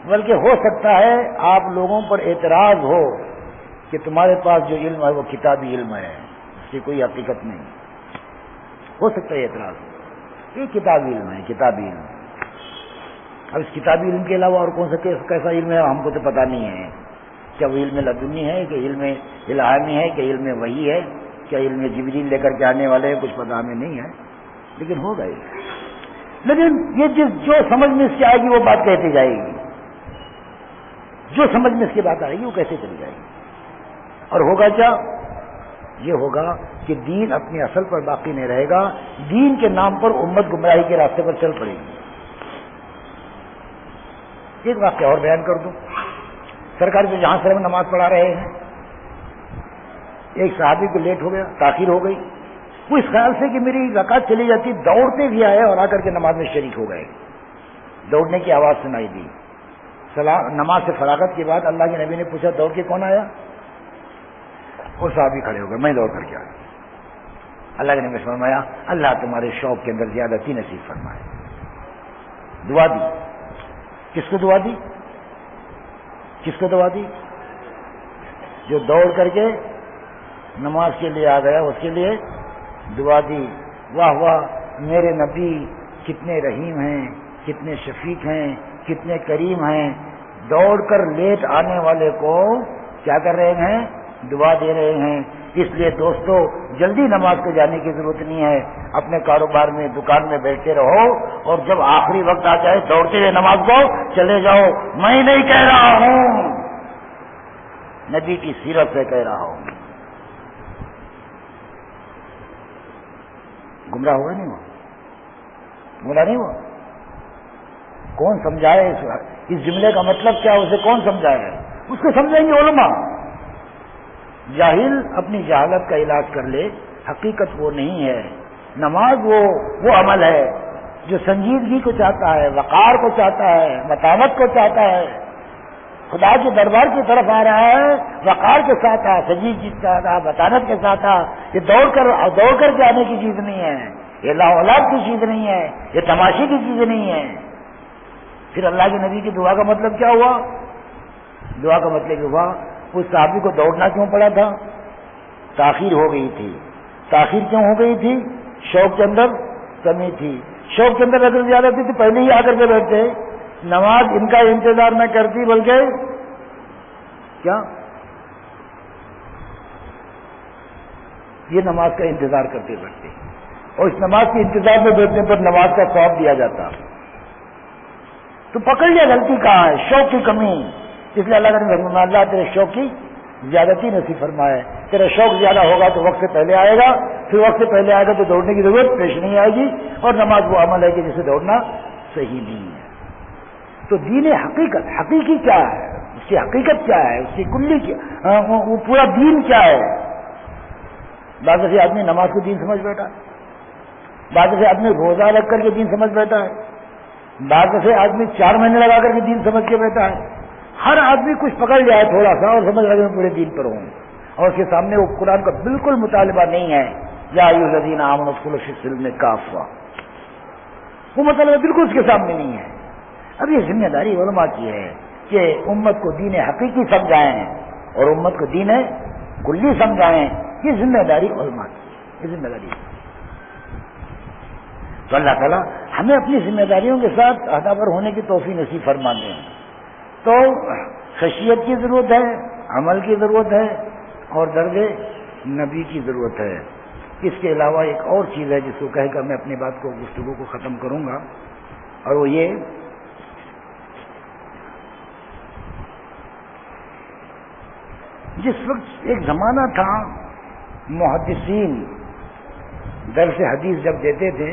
بلکہ ہو سکتا ہے آپ لوگوں پر اعتراض ہو کہ تمہارے پاس جو علم ہے وہ کتابی علم ہے, اس کی کوئی حقیقت نہیں. ہو سکتا ہے اعتراض ہو, یہ کتابی علم ہے, کتابی علم. اب اس کتابی علم کے علاوہ اور کون سا کیسا علم ہے ہم کو تو پتہ نہیں ہے. کیا وہ علم لدنی ہے, کہ علم الہامی ہے, کہ علم وحی ہے, کیا علم جبریل لے کر کے آنے والے ہیں, کچھ پتہ ہمیں نہیں ہے. لیکن ہوگا لیکن یہ جو سمجھ میں اس کی آئے گی وہ بات کہتی جائے گی. جو سمجھ میں اس کی بات آئے گی وہ کیسے چلی جائے گی. اور ہوگا کیا, یہ ہوگا کہ دین اپنی اصل پر باقی نہیں رہے گا. دین کے نام پر امت گمراہی کے راستے پر چل پڑے گی. ایک واقعہ اور بیان کر دوں. سرکار جو جہاں سے نماز پڑھا رہے ہیں, ایک صحابی کو لیٹ ہو گیا, تاخیر ہو گئی. وہ اس خیال سے کہ میری رکعت چلی جاتی, دوڑتے بھی آئے اور آ کر کے نماز میں شریک ہو گئے. دوڑنے کی آواز سنائی دی. نماز سے فراغت کے بعد اللہ کے نبی نے پوچھا دوڑ کے کون آیا؟ وہ صحابی کھڑے ہو گئے, میں دوڑ کر کے آیا. اللہ کے نبی نے فرمایا اللہ تمہارے شوق کے اندر زیادتی نصیب فرمائے. دعا دی. کس کو دعا دی؟ کس کو دعا دی؟ جو دوڑ کر کے نماز کے لیے آ گیا اس کے لیے دعا دی. واہ واہ, میرے نبی کتنے رحیم ہیں, کتنے شفیق ہیں, کتنے کریم ہیں. دوڑ کر لیٹ آنے والے کو کیا کر رہے ہیں؟ دعا دے رہے ہیں. اس لیے دوستو جلدی نماز کو جانے کی ضرورت نہیں ہے. اپنے کاروبار میں دکان میں بیٹھتے رہو اور جب آخری وقت آ جائے دوڑتے ہوئے نماز کو چلے جاؤ. میں نہیں کہہ رہا ہوں, نبی کی سیرت سے کہہ رہا ہوں. گمراہ ہوا نہیں ہوا؟ گمراہ نہیں ہوا؟ کون سمجھائے اس جملے کا مطلب کیا؟ اسے کون سمجھائے؟ اس کو سمجھیں گے علماء. جاہل اپنی جہالت کا علاج کر لے، حقیقت وہ نہیں ہے. نماز وہ عمل ہے جو سنجیدگی کو چاہتا ہے، وقار کو چاہتا ہے، متانت کو چاہتا ہے، خدا کے دربار کی طرف آ رہا ہے، وقار کے ساتھ آ، سنجیدگی کے ساتھ آ، متانت کے ساتھ آ. یہ دوڑ کر کے آنے کی چیز نہیں ہے، یہ لاولاد کی چیز نہیں ہے، یہ تماشے کی چیز نہیں ہے. پھر اللہ کے نبی کی دعا کا مطلب کیا ہوا؟ دعا کا مطلب یہ ہوا اس صحابی کو دوڑنا کیوں پڑا تھا؟ تاخیر ہو گئی تھی. تاخیر کیوں ہو گئی تھی؟ شوق کے اندر کمی تھی. شوق کے اندر اگر زیادہ تھی تو پہلے ہی آ کر کے بیٹھتے. نماز ان کا انتظار نہ کرتی بلکہ کیا؟ یہ نماز کا انتظار کرتے بیٹھتے، اور اس نماز کے انتظار میں بیٹھنے پر نماز کا ثواب دیا جاتا. تو پکڑ لیا غلطی کہاں ہے؟ شوق کی کمی. اس لیے اللہ کا فرمایا اللہ تیرے شوق کی زیادتی نصیب فرمائے. تیرا شوق زیادہ ہوگا تو وقت سے پہلے آئے گا، پھر وقت سے پہلے آئے گا تو دوڑنے کی ضرورت پیش نہیں آئے گی، اور نماز وہ عمل ہے کہ جسے دوڑنا صحیح نہیں ہے. تو دین حقیقت، حقیقی کیا ہے، اس کی حقیقت کیا ہے، اس کی کلی کیا، وہ پورا دین کیا ہے. بعض دفعہ آدمی نماز کو دین سمجھ بیٹھا ہے، بعض دفعہ آدمی روزہ رکھ کر کے دین سمجھ بیٹھا ہے، بعض دفعہ آدمی 4 مہینے لگا کر کے دین سمجھ کے بیٹھا ہے. ہر آدمی کچھ پکڑ لیا ہے تھوڑا سا اور سمجھ لگے میں پورے دین پر ہوں، اور اس کے سامنے وہ قرآن کا بالکل مطالبہ نہیں ہے. یا ایھا الذین آمنوا ادخلوا فی السلم کافہ، وہ مطالبہ بالکل اس کے سامنے نہیں ہے. اب یہ ذمہ داری علماء کی ہے کہ امت کو دین حقیقی سمجھائیں اور امت کو دین کلی سمجھائیں. یہ ذمہ داری علماء کی ہے، یہ ذمہ داری ہے. تو اللہ تعالیٰ ہمیں اپنی ذمہ داریوں کے ساتھ عہدہ پر ہونے کی توفیق نصیب فرما دیں. تو خشیت کی ضرورت ہے، عمل کی ضرورت ہے، اور درد نبی کی ضرورت ہے. اس کے علاوہ ایک اور چیز ہے جس کو کہہ کر میں اپنی بات کو، گفتگو کو ختم کروں گا، اور وہ یہ جس وقت ایک زمانہ تھا محدثین درس حدیث جب دیتے تھے،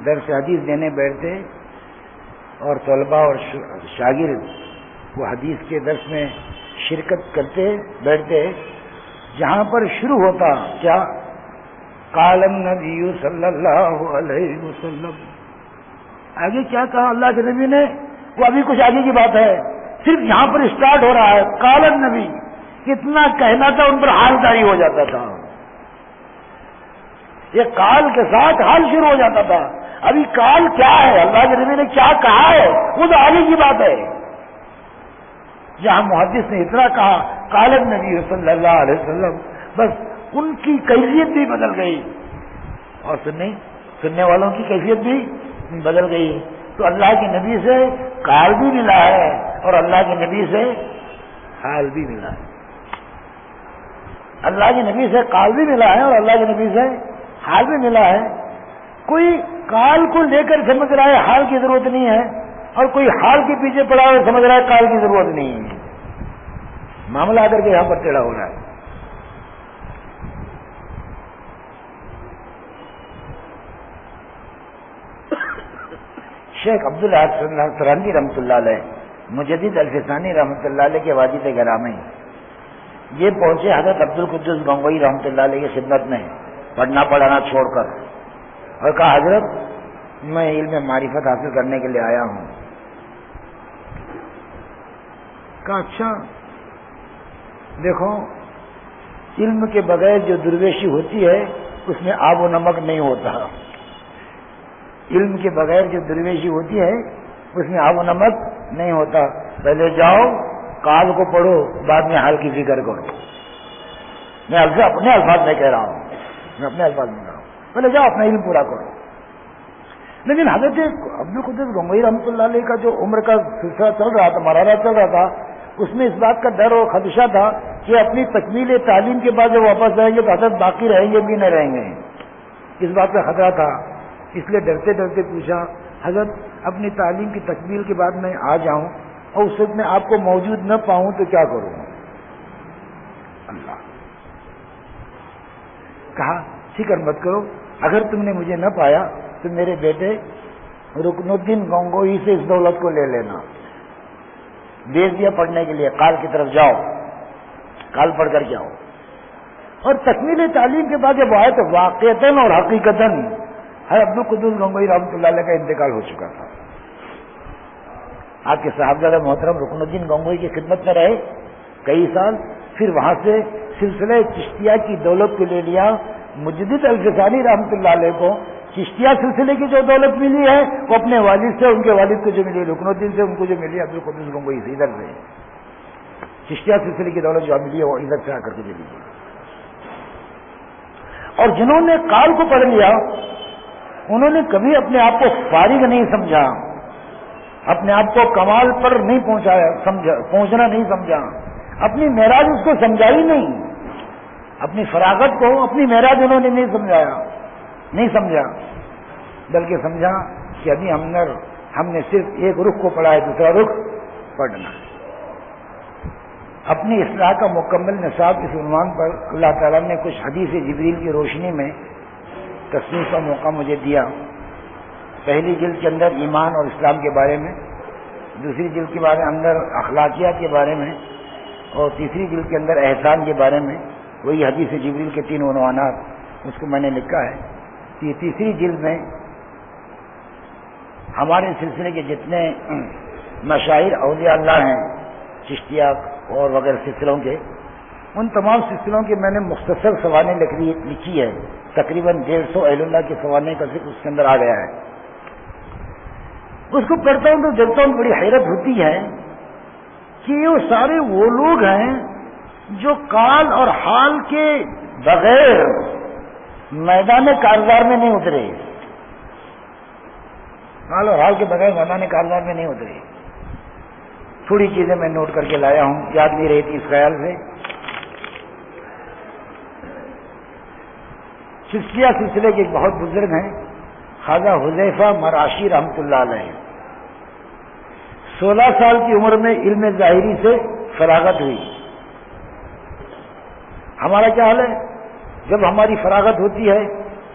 درس حدیث دینے بیٹھتے اور طلباء اور شاگرد وہ حدیث کے درس میں شرکت کرتے بیٹھتے، جہاں پر شروع ہوتا کیا؟ قال النبی صلی اللہ علیہ وسلم. آگے کیا کہا اللہ کے نبی نے؟ وہ ابھی کچھ آگے کی بات ہے، صرف یہاں پر اسٹارٹ ہو رہا ہے قال النبی. کتنا کہنا تھا ان پر حال جاری ہو جاتا تھا. یہ قال کے ساتھ حال شروع ہو جاتا تھا. ابھی قال کیا ہے، اللہ کے نبی نے کیا کہا ہے، وہ تو آگے کی بات ہے. جہاں محدث نے اتنا کہا قال النبی صلی اللہ علیہ وسلم، بس ان کی کیفیت بھی بدل گئی اور سننے والوں کی کیفیت بھی بدل گئی. تو اللہ کے نبی سے قال بھی ملا ہے اور اللہ کے نبی سے حال بھی ملا ہے. اللہ کے نبی سے قال بھی ملا ہے اور اللہ کے نبی سے حال بھی ملا ہے. کوئی قال کو لے کر سمجھ رہا ہے حال کی ضرورت نہیں ہے، اور کوئی حال کے پیچھے پڑا ہوا سمجھ رہا ہے قال کی ضرورت نہیں ہے. معاملہ آ کر کے یہاں پر ٹیڑھا ہو رہا ہے. شیخ عبدالحق سرہندی رحمۃ اللہ علیہ، مجدد الفسانی رحمۃ اللہ علیہ کے واجد گرامی، یہ پہنچے حضرت عبدالقدوس گنگوئی رحمۃ اللہ علیہ کی خدمت میں پڑھنا پڑھانا چھوڑ کر، اور کہا حضرت میں علم معرفت حاصل کرنے کے لیے آیا ہوں. کہا اچھا دیکھو، علم کے بغیر جو درویشی ہوتی ہے اس میں آب و نمک نہیں ہوتا. علم کے بغیر جو درویشی ہوتی ہے اس میں آب و نمک نہیں ہوتا. پہلے جاؤ قال کو پڑھو، بعد میں حال کی فکر کرو. میں اپنے الفاظ میں کہہ رہا ہوں، پہلے جاؤ اپنا علم پورا کرو. لیکن حضرت عبدالقدوس گنگوئی رحمۃ اللہ علیہ کا جو عمر کا سلسلہ چل رہا تھا، مرحلہ چل رہا تھا، اس میں اس بات کا ڈر اور خدشہ تھا کہ اپنی تکمیل تعلیم کے بعد جب واپس آئیں گے تو حضرت باقی رہیں گے بھی نہیں رہیں گے. اس بات کا خطرہ تھا. اس لیے ڈرتے ڈرتے پوچھا حضرت اپنی تعلیم کی تکمیل کے بعد میں آ جاؤں اور اس وقت میں آپ کو موجود نہ پاؤں تو کیا کروں؟ اللہ. کہا فکر مت کرو، اگر تم نے مجھے نہ پایا تو میرے بیٹے رکن الدین گنگوئی سے اس دولت کو لے لینا. بھیج دیا پڑھنے کے لیے، کال کی طرف جاؤ، کال پڑھ کر کے آؤ. اور تکمیل تعلیم کے بعد جب آئے تو واقعتاً اور حقیقتاً حضرت عبدالقدوس گنگوئی رحمۃ اللہ علیہ کا انتقال ہو چکا تھا. آپ کے صاحبزادہ محترم رکن الدین گنگوئی کی خدمت میں رہے کئی سال، پھر وہاں سے سلسلہ چشتیہ کی دولت کو لے لیا. مجدد الفسانی رحمۃ اللہ علیہ کو چشتیہ سلسلے کی جو دولت ملی ہے وہ اپنے والد سے، ان کے والد کو جو ملی رکن الدین سے، ان کو جو ملی عبدالقدوس گنگوئی سے، ادھر سے چشتیہ سلسلے کی دولت جو ملی ہے وہ ادھر سے آ کر کے ملی. اور جنہوں نے کال کو پڑھ لیا انہوں نے کبھی اپنے آپ کو فارغ نہیں سمجھا، اپنے آپ کو کمال پر نہیں پہنچنا نہیں سمجھا، اپنی معراج اس کو سمجھا ہی نہیں، اپنی فراغت کو اپنی معراج انہوں نے نہیں سمجھا، بلکہ سمجھا کہ ابھی ہم نے صرف ایک رخ کو پڑھا ہے، دوسرا رخ پڑھنا. اپنی اصلاح کا مکمل نصاب اس عنوان پر اللہ تعالیٰ نے کچھ حدیث جبریل کی روشنی میں تصنیف کا موقع مجھے دیا. پہلی جلد کے اندر ایمان اور اسلام کے بارے میں، دوسری جلد کے بارے اندر اخلاقیات کے بارے میں، اور تیسری جلد کے اندر احسان کے بارے میں. وہی حدیث جبریل کے 3 عنوانات اس کو میں نے لکھا ہے. یہ تیسری جلد میں ہمارے سلسلے کے جتنے مشاہیر اولیاء اللہ ہیں، چشتیہ اور وغیرہ سلسلوں کے، ان تمام سلسلوں کے میں نے مختصر سوانح لکھی ہے. تقریباً 150 اہل اللہ کے سوانح کا ذکر اس کے اندر آ گیا ہے. اس کو پڑھتا ہوں تو دیکھتا ہوں بڑی حیرت ہوتی ہے کہ یہ سارے وہ لوگ ہیں جو کال اور حال کے بغیر میدان کارزار میں نہیں اترے، کال اور حال کے بغیر میدان کارزار میں نہیں اترے. تھوڑی چیزیں میں نوٹ کر کے لایا ہوں، یاد نہیں رہی تھی اس خیال سے. چشتیہ سلسلے کے ایک بہت بزرگ ہیں خواجہ حذیفہ مراشی رحمۃ اللہ علیہ. 16 سال کی عمر میں علم ظاہری سے فراغت ہوئی. ہمارا کیا حال ہے؟ جب ہماری فراغت ہوتی ہے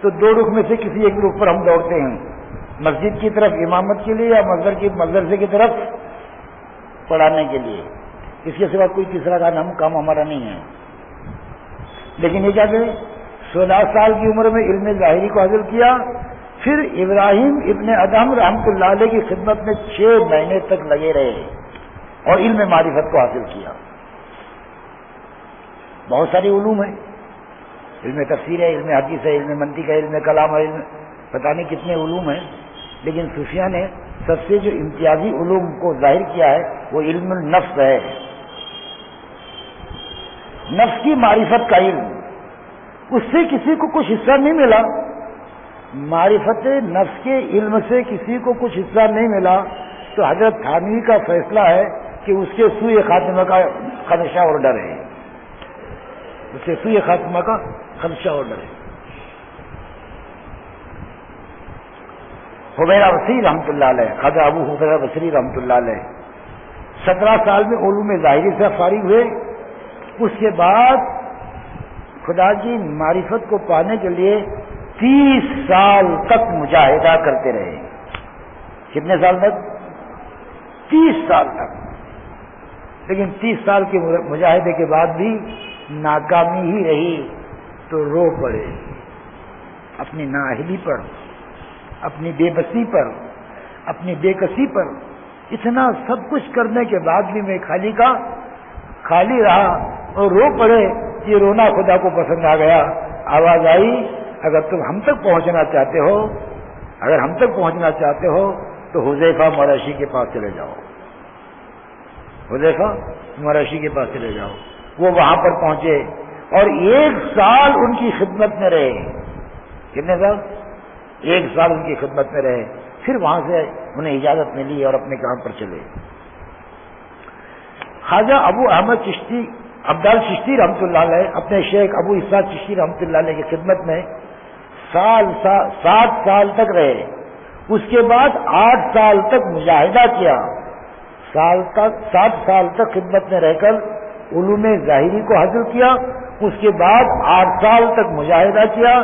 تو 2 رخ میں سے کسی ایک رخ پر ہم دوڑتے ہیں، مسجد کی طرف امامت کے لیے یا مدرسے کی طرف پڑھانے کے لیے. اس کے سوا کوئی تیسرا کام ہمارا نہیں ہے. لیکن یہ کیا کریں، 16 سال کی عمر میں علم ظاہری کو حاصل کیا. پھر ابراہیم ابن ادہم رحمۃ اللہ علیہ کی خدمت میں 6 مہینے تک لگے رہے اور علم معرفت کو حاصل کیا. بہت سارے علوم ہیں، علم تفسیر ہے، علم حدیث ہے، علم منطق ہے، علم کلام ہے، پتہ نہیں کتنے علوم ہیں. لیکن صوفیہ نے سب سے جو امتیازی علوم کو ظاہر کیا ہے وہ علم النفس ہے، نفس کی معرفت کا علم. اس سے کسی کو کچھ حصہ نہیں ملا، معرفت نفس کے علم سے کسی کو کچھ حصہ نہیں ملا، تو حضرت تھانوی کا فیصلہ ہے کہ اس کے سوئے خاتمہ کا خدشہ اور ڈر ہے، اس کے سوئے خاتمہ کا خدشہ اور ڈر ہے. حبیرہ بصری رحمۃ اللہ علیہ، خواجہ ابو حبیرہ بصری رحمۃ اللہ علیہ 17 سال میں علوم ظاہری سے فارغ ہوئے. اس کے بعد خدا کی معرفت کو پانے کے لیے 30 سال تک مجاہدہ کرتے رہے. کتنے سال تک؟ 30 سال تک. لیکن 30 سال کے مجاہدے کے بعد بھی ناکامی ہی رہی تو رو پڑے اپنی نااہلی پر، اپنی بے بسی پر، اپنی بے کسی پر. اتنا سب کچھ کرنے کے بعد بھی میں خالی رہا اور رو پڑے. یہ رونا خدا کو پسند آ گیا. آواز آئی، اگر تم ہم تک پہنچنا چاہتے ہو تو حذیفہ مراشی کے پاس چلے جاؤ. حذیفہ مراشی کے پاس چلے جاؤ. وہ وہاں پر پہنچے اور 1 سال ان کی خدمت میں رہے. کتنے سال؟ 1 سال ان کی خدمت میں رہے. پھر وہاں سے انہیں اجازت ملی اور اپنے کام پر چلے. خواجہ ابو احمد چشتی عبدال چشتی رحمۃ اللہ علیہ اپنے شیخ ابو اسحاق چشتی رحمۃ اللہ علیہ کی خدمت میں 7 سال تک رہے. اس کے بعد 8 سال تک مجاہدہ کیا. 7 سال تک خدمت میں رہ کر علوم ظاہری کو حاصل کیا، اس کے بعد 8 سال تک مجاہدہ کیا،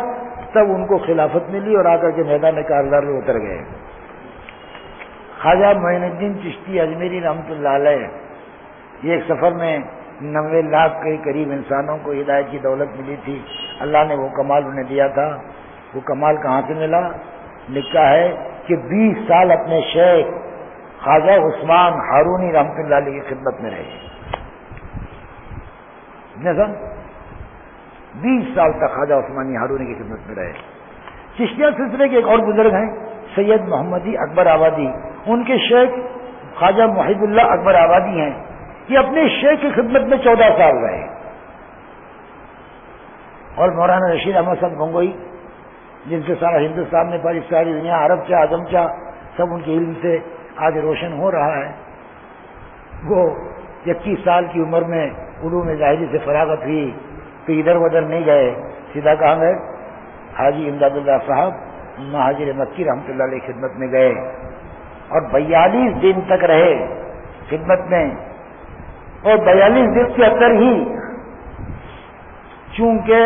تب ان کو خلافت ملی اور آ کر کے میدان کارزار میں اتر گئے۔ خواجہ معین الدین چشتی اجمیری رحمۃ اللہ علیہ، یہ ایک سفر میں 90 لاکھ کے قریب انسانوں کو ہدایت کی دولت ملی تھی، اللہ نے وہ کمال انہیں دیا تھا۔ وہ کمال کہاں سے ملا؟ لکھا ہے کہ 20 سال اپنے شیخ خواجہ عثمان ہارونی رحمۃ اللہ علیہ کی خدمت میں رہے۔ 20 سال تک خواجہ عثمانی ہارونی کی خدمت میں رہے۔ چشتیہ سلسلے کے ایک اور بزرگ ہیں سید محمدی اکبر آبادی، ان کے شیخ خواجہ محب اللہ اکبر آبادی ہیں، یہ اپنے شیخ کی خدمت میں 14 سال رہے۔ اور مولانا رشید احمد صاحب گنگوئی، جن سے سارا ہندوستان میں پاری ساری دنیا، عرب چاہ عجم چاہ سب ان کے علم سے آج روشن ہو رہا ہے، وہ 21 سال کی عمر میں علوم ظاہری سے فراغت ہوئی تو ادھر ادھر نہیں گئے، سیدھا کہاں گئے؟ حاجی امداد اللہ صاحب مہاجر مکی رحمۃ اللہ علیہ خدمت میں گئے اور 42 دن تک رہے خدمت میں، اور 42 دن کے اندر ہی چونکہ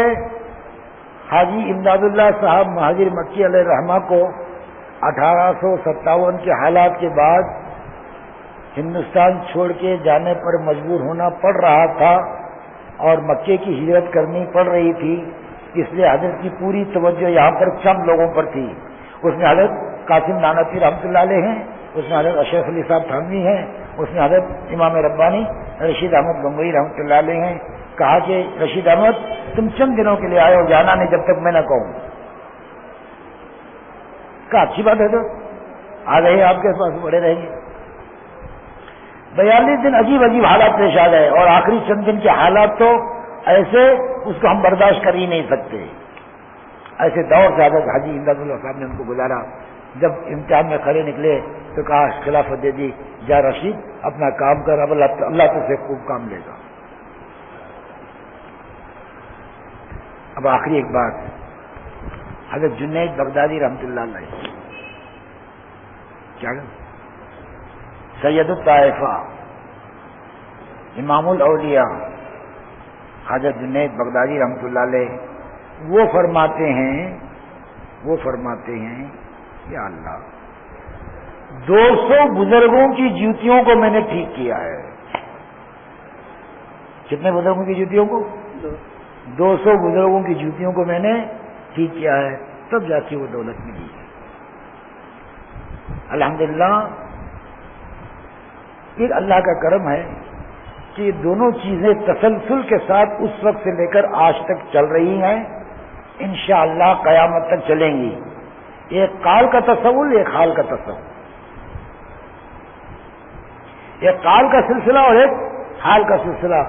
حاجی امداد اللہ صاحب مہاجر مکی علیہ رحمہ کو 1857 کے حالات کے بعد ہندوستان چھوڑ کے جانے پر مجبور ہونا پڑ رہا تھا اور مکے کی ہجرت کرنی پڑ رہی تھی، اس لیے حضرت کی پوری توجہ یہاں پر چند لوگوں پر تھی۔ اس میں حضرت قاسم نانوتوی رحمۃ اللہ علیہ ہیں، اس میں حضرت اشرف علی صاحب تھانوی ہیں، اس میں حضرت امام ربانی رشید احمد گنگوئی رحمۃ اللہ علیہ ہیں۔ کہا کہ رشید احمد تم چند دنوں کے لیے آئے ہو، جانا نہیں جب تک میں نہ کہوں۔ کہا اچھی بات ہے، تو آ گئے آپ کے پاس، بڑے رہیں گے۔ 42 دن عجیب عجیب حالات پیش آ گئے، اور آخری چند دن کے حالات تو ایسے اس کو ہم برداشت کر ہی نہیں سکتے۔ ایسے دور سے حضرت حاجی امداد اللہ صاحب نے ان کو گزارا۔ جب امتحان میں کھڑے نکلے تو کہا خلافت دے دی، جا رشید اپنا کام کر، اب اللہ تجھ سے خوب کام لے گا۔ اب آخری ایک بات، حضرت جنید بغدادی رحمۃ اللہ علیہ، کیا سید الطائفہ امام الاولیاء حضرت جنید بغدادی رحمۃ اللہ علیہ، وہ فرماتے ہیں یا اللہ 200 بزرگوں کی جوتیوں کو میں نے ٹھیک کیا ہے۔ کتنے بزرگوں کی جوتیوں کو؟ 200 بزرگوں کی جوتیوں کو میں نے ٹھیک کیا ہے، تب جا کے وہ دولت ملی ہے۔ الحمدللہ یہ اللہ کا کرم ہے کہ یہ دونوں چیزیں تسلسل کے ساتھ اس وقت سے لے کر آج تک چل رہی ہیں، انشاءاللہ قیامت تک چلیں گی۔ ایک قال کا تصور، ایک حال کا تصور، ایک قال کا سلسلہ اور ایک حال کا سلسلہ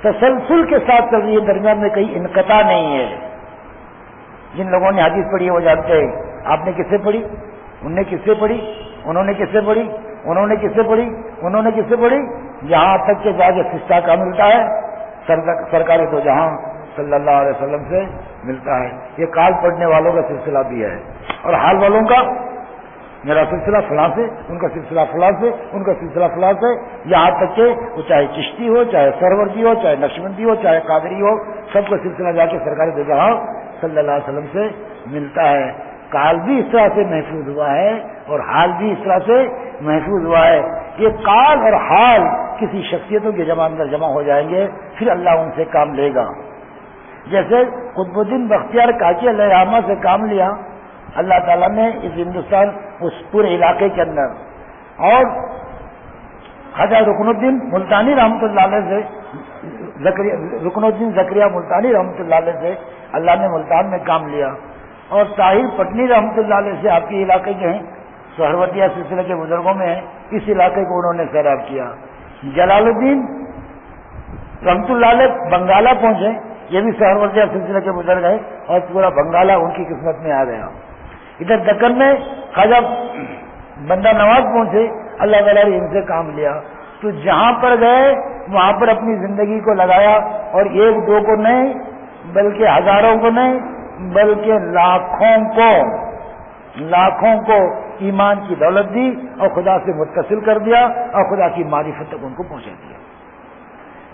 تسلسل کے ساتھ چل رہی ہے، درمیان میں کہیں انقطاع نہیں ہے۔ جن لوگوں نے حدیث پڑھی ہے وہ جانتے ہیں، آپ نے کس سے پڑھی، انہوں نے کس سے پڑھی، انہوں نے کس سے پڑھی، انہوں نے کس سے پڑھی، انہوں نے کس سے پڑھی، یہاں تک کہ جا کے سستا کا ملتا ہے سرکار دو جہاں صلی اللہ علیہ وسلم سے ملتا ہے۔ یہ قال پڑھنے والوں کا سلسلہ بھی ہے، اور حال والوں کا میرا سلسلہ فلاں سے، ان کا سلسلہ فلاں سے، ان کا سلسلہ فلاں سے، یہاں تک کہ وہ چاہے چشتی ہو، چاہے سروردی ہو، چاہے نقشبندی ہو، چاہے قادری ہو، سب کا سلسلہ جا کے سرکار دو جہاں صلی اللہ علیہ وسلم سے ملتا ہے۔ قال بھی اس طرح سے محفوظ ہوا ہے اور حال بھی اس طرح سے محفوظ ہوا ہے۔ یہ قال اور حال کسی شخصیتوں کے اندر جمع ہو جائیں گے، پھر اللہ ان سے کام لے گا۔ جیسے قطب الدین بختیار کاکی علیہ رحمہ سے کام لیا اللہ تعالیٰ نے اس ہندوستان اس پورے علاقے کے اندر، اور خواجہ رکن الدین ملتانی رحمۃ اللہ علیہ سے، رکن الدین زکریا ملتانی رحمۃ اللہ علیہ سے اللہ نے ملتان میں کام لیا، اور طاہر پٹنی رحمۃ اللہ علیہ سے آپ کے علاقے کے ہیں، سہروردیہ سلسلے کے بزرگوں میں ہیں، اس علاقے کو انہوں نے سیراب کیا۔ جلال الدین رحمۃ اللہ علیہ بنگالہ پہنچے، یہ بھی سہروردیہ سلسلے کے بزرگ ہیں، اور پورا بنگالہ ان کی قسمت میں آ گیا۔ ادھر دکن میں خواجہ بندہ نواز پہنچے، اللہ تعالیٰ نے ان سے کام لیا، تو جہاں پر گئے وہاں پر اپنی زندگی کو لگایا، اور ایک دو کو نہیں بلکہ ہزاروں کو نہیں بلکہ لاکھوں کو ایمان کی دولت دی، اور خدا سے متصل کر دیا، اور خدا کی معرفت تک ان کو پہنچا دیا۔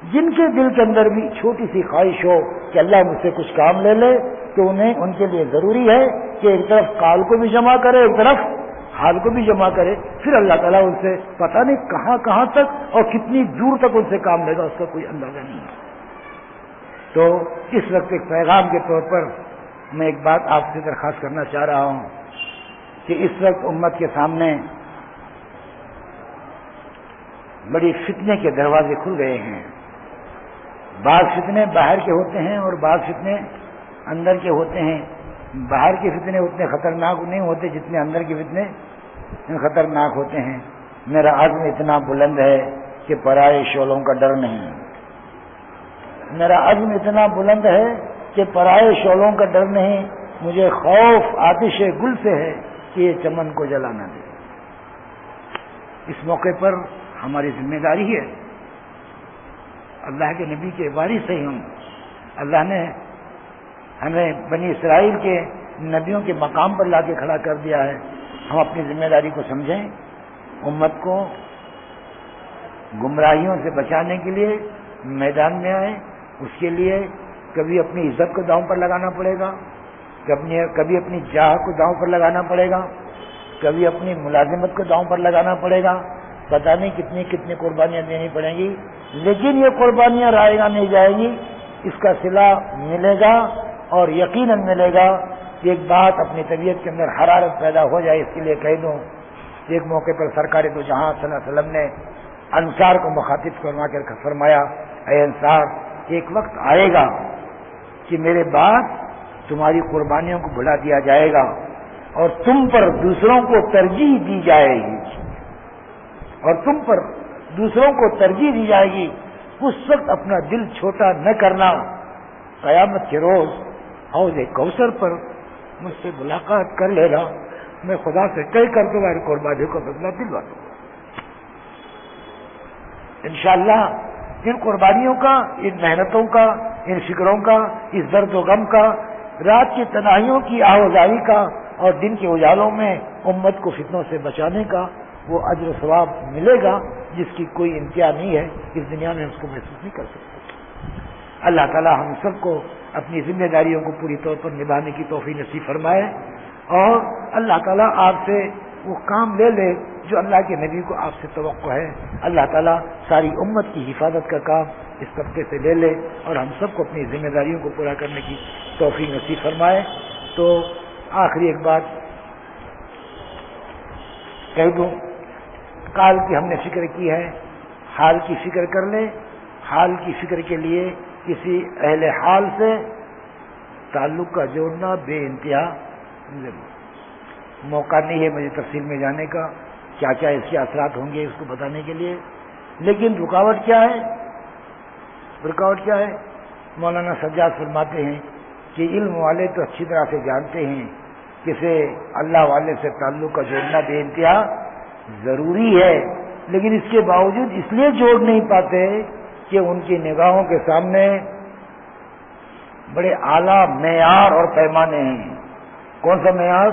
جن کے دل کے اندر بھی چھوٹی سی خواہش ہو کہ اللہ مجھ سے کچھ کام لے لے، تو انہیں ان کے لیے ضروری ہے کہ ایک طرف کال کو بھی جمع کرے، ایک طرف حال کو بھی جمع کرے، پھر اللہ تعالیٰ ان سے پتہ نہیں کہاں کہاں تک اور کتنی دور تک ان سے کام لے گا، اس کا کوئی اندازہ نہیں ہے۔ تو اس وقت ایک پیغام کے طور پر میں ایک بات آپ سے درخواست کرنا چاہ رہا ہوں کہ اس وقت امت کے سامنے بڑی فتنے کے دروازے کھل گئے ہیں۔ بعض فتنے باہر کے ہوتے ہیں اور بعض فتنے اندر کے ہوتے ہیں۔ باہر کے فتنے اتنے خطرناک نہیں ہوتے جتنے اندر کے فتنے خطرناک ہوتے ہیں۔ میرا عزم اتنا بلند ہے کہ پرائے شعلوں کا ڈر نہیں، میرا عزم اتنا بلند ہے کہ پرائے شعلوں کا ڈر نہیں، مجھے خوف آتش گل سے ہے کہ یہ چمن کو جلانا دے۔ اس موقع پر ہماری ذمہ داری ہے، اللہ کے نبی کے وارث ہیں ہم، اللہ نے ہمیں بنی اسرائیل کے نبیوں کے مقام پر لا کے کھڑا کر دیا ہے، ہم اپنی ذمہ داری کو سمجھیں، امت کو گمراہیوں سے بچانے کے لیے میدان میں آئیں۔ اس کے لیے کبھی اپنی عزت کو داؤں پر لگانا پڑے گا، کبھی اپنی جاہ کو داؤں پر لگانا پڑے گا، کبھی اپنی ملازمت کو داؤں پر لگانا پڑے گا، پتہ نہیں کتنی قربانیاں دینی پڑیں گی، لیکن یہ قربانیاں رائے گا نہیں جائیں گی، اس کا صلہ ملے گا اور یقیناً ملے گا۔ ایک بات اپنی طبیعت کے اندر حرارت پیدا ہو جائے اس کے لیے کہہ دوں، ایک موقع پر سرکار دو جہاں صلی اللہ علیہ وسلم نے انصار کو مخاطب فرما کر فرمایا، اے انصار، ایک وقت آئے گا کہ میرے بعد تمہاری قربانیوں کو بھلا دیا جائے گا اور تم پر دوسروں کو ترجیح دی جائے گی، اور تم پر دوسروں کو ترجیح دی جائے گی۔ اس وقت اپنا دل چھوٹا نہ کرنا، قیامت کے روز حوض کوثر پر مجھ سے ملاقات کر لینا، میں خدا سے کہہ کر تمہاری قربانیوں کا بدلہ دلوا دوں گا۔ انشاءاللہ ان قربانیوں کا، ان محنتوں کا، ان فکروں کا، اس درد و غم کا، رات کی تنہائیوں کی آوازاری کا اور دن کے اجالوں میں امت کو فتنوں سے بچانے کا وہ اجر و ثواب ملے گا جس کی کوئی انتہا نہیں ہے، اس دنیا میں اس کو محسوس نہیں کر سکتے۔ اللہ تعالی ہم سب کو اپنی ذمہ داریوں کو پوری طور پر نبھانے کی توفیق نصیب فرمائے، اور اللہ تعالیٰ آپ سے وہ کام لے لے جو اللہ کے نبی کو آپ سے توقع ہے۔ اللہ تعالیٰ ساری امت کی حفاظت کا کام اس طبقے سے لے لے اور ہم سب کو اپنی ذمہ داریوں کو پورا کرنے کی توفیق نصیب فرمائے۔ تو آخری ایک بات کہہ دوں، کال کی ہم نے فکر کی ہے، حال کی فکر کر لیں۔ حال کی فکر کے لیے کسی اہل حال سے تعلق کا جوڑنا بے انتہا ضروری۔ موقع نہیں ہے مجھے تفصیل میں جانے کا، کیا کیا اس کے اثرات ہوں گے اس کو بتانے کے لیے، لیکن رکاوٹ کیا ہے؟ رکاوٹ کیا ہے؟ مولانا سجاد فرماتے ہیں کہ علم والے تو اچھی طرح سے جانتے ہیں کہ اللہ والے سے تعلق کا جوڑنا بے انتہا ضروری ہے، لیکن اس کے باوجود اس لیے جوڑ نہیں پاتے کہ ان کی نگاہوں کے سامنے بڑے اعلیٰ معیار اور پیمانے ہیں۔ کون سا معیار؟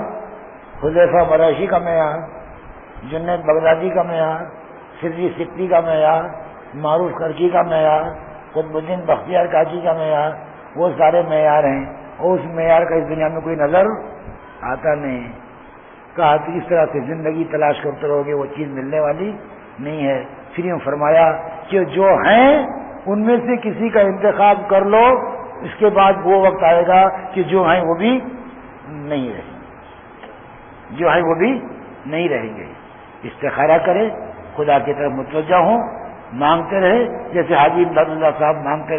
حذیفہ مراشی کا معیار، جنید بغدادی کا معیار، سری سکری کا معیار، معروف کرکی کا معیار، قطب الدین بختیار کاکی کا معیار، وہ سارے معیار ہیں، اور اس معیار کا اس دنیا میں کوئی نظر آتا نہیں۔ کہا تو اس طرح سے زندگی تلاش کرتے رہو گے وہ چیز ملنے والی نہیں ہے۔ پھر یوں فرمایا کہ جو ہیں ان میں سے کسی کا انتخاب کر لو، اس کے بعد وہ وقت آئے گا کہ جو ہیں وہ بھی نہیں رہیں گے، جو ہیں وہ بھی نہیں رہیں گے۔ استخارہ کرے، خدا کی طرف متوجہ ہوں، مانگتے رہے، جیسے حاجی امداد اللہ صاحب مانگتے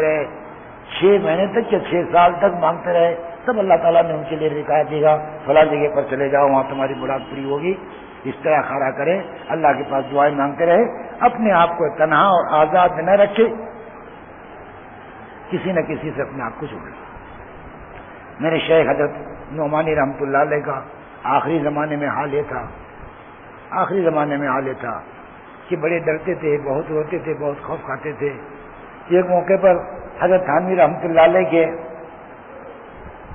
رہے 6 مہینے تک یا 6 سال تک مانگتے رہے، تب اللہ تعالیٰ نے ان کے لیے رکایت دے گا، فلاں جگہ پر چلے جاؤ وہاں تمہاری مراد پوری ہوگی۔ اس طرح کھڑا کرے، اللہ کے پاس دعائیں مانگتے رہے، اپنے آپ کو تنہا اور آزاد نہ رکھے، کسی نہ کسی سے اپنے آپ کو جوڑے۔ میرے شیخ حضرت نعمانی رحمۃ اللہ علیہ کا آخری زمانے میں حال یہ تھا کہ بڑے ڈرتے تھے، بہت روتے تھے، بہت خوف کھاتے تھے۔ ایک موقع پر حضرت تھانوی رحمۃ اللہ علیہ کے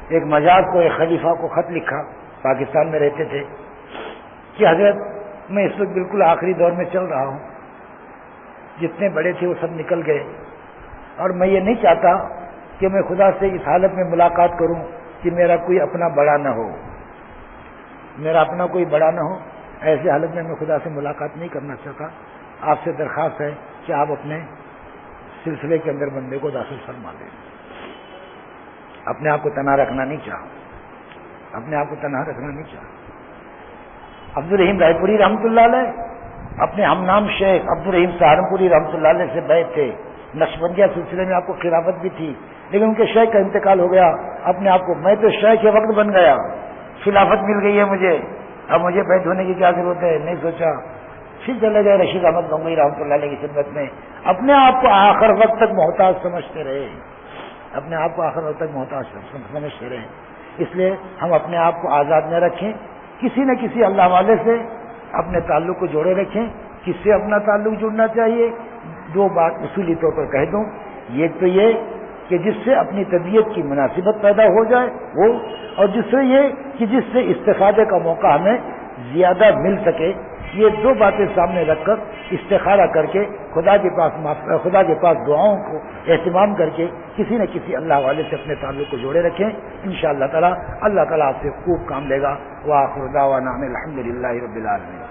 ایک مجاز کو، ایک خلیفہ کو خط لکھا، پاکستان میں رہتے تھے، کہ حضرت میں اس وقت بالکل آخری دور میں چل رہا ہوں، جتنے بڑے تھے وہ سب نکل گئے، اور میں یہ نہیں چاہتا کہ میں خدا سے اس حالت میں ملاقات کروں کہ میرا کوئی اپنا بڑا نہ ہو، میرا اپنا کوئی بڑا نہ ہو۔ ایسے حالت میں خدا سے ملاقات نہیں کرنا چاہتا۔ آپ سے درخواست ہے کہ آپ اپنے سلسلے کے اندر بندے کو داخل فرما دیں۔ اپنے آپ کو تنہا رکھنا نہیں چاہا، اپنے آپ کو تنہا رکھنا نہیں چاہا۔ عبدالرحیم رائے پوری رحمۃ اللہ علیہ اپنے ہم نام شیخ عبدالرحیم سہارنپوری رحمۃ اللہ علیہ سے بیعت تھے، نقشبندیہ سلسلے میں آپ کو خلافت بھی تھی، لیکن ان کے شیخ کا انتقال ہو گیا۔ اپنے آپ کو میں تو شیخ کے وقت بن گیا، خلافت مل گئی ہے مجھے، اب مجھے بیعت ہونے کی کیا ضرورت ہے، نہیں سوچا۔ پھر چلے گئے رشید احمد گنگوئی رحمۃ اللہ علیہ کی خدمت میں، اپنے آپ کو آخر وقت تک محتاج سمجھتے رہے، اپنے آپ کو آخر وقت تک محتاج سمجھتے رہے۔ اس لیے ہم اپنے آپ کو آزاد نہ رکھیں، کسی نہ کسی اللہ والے سے اپنے تعلق کو جوڑے رکھیں۔ کس سے اپنا تعلق جڑنا چاہیے؟ دو بات اصولی طور پر کہہ دوں، ایک تو یہ کہ جس سے اپنی طبیعت کی مناسبت پیدا ہو جائے وہ، اور دوسرے یہ کہ جس سے استفادے کا موقع ہمیں زیادہ مل سکے۔ یہ دو باتیں سامنے رکھ کر استخارہ کر کے خدا کے پاس دعاؤں کو اہتمام کر کے کسی نہ کسی اللہ والے سے اپنے تعلق کو جوڑے رکھیں، انشاءاللہ تعالی اللہ تعالیٰ آپ سے خوب کام لے گا۔ وآخر دعوانا الحمدللہ رب العالمین۔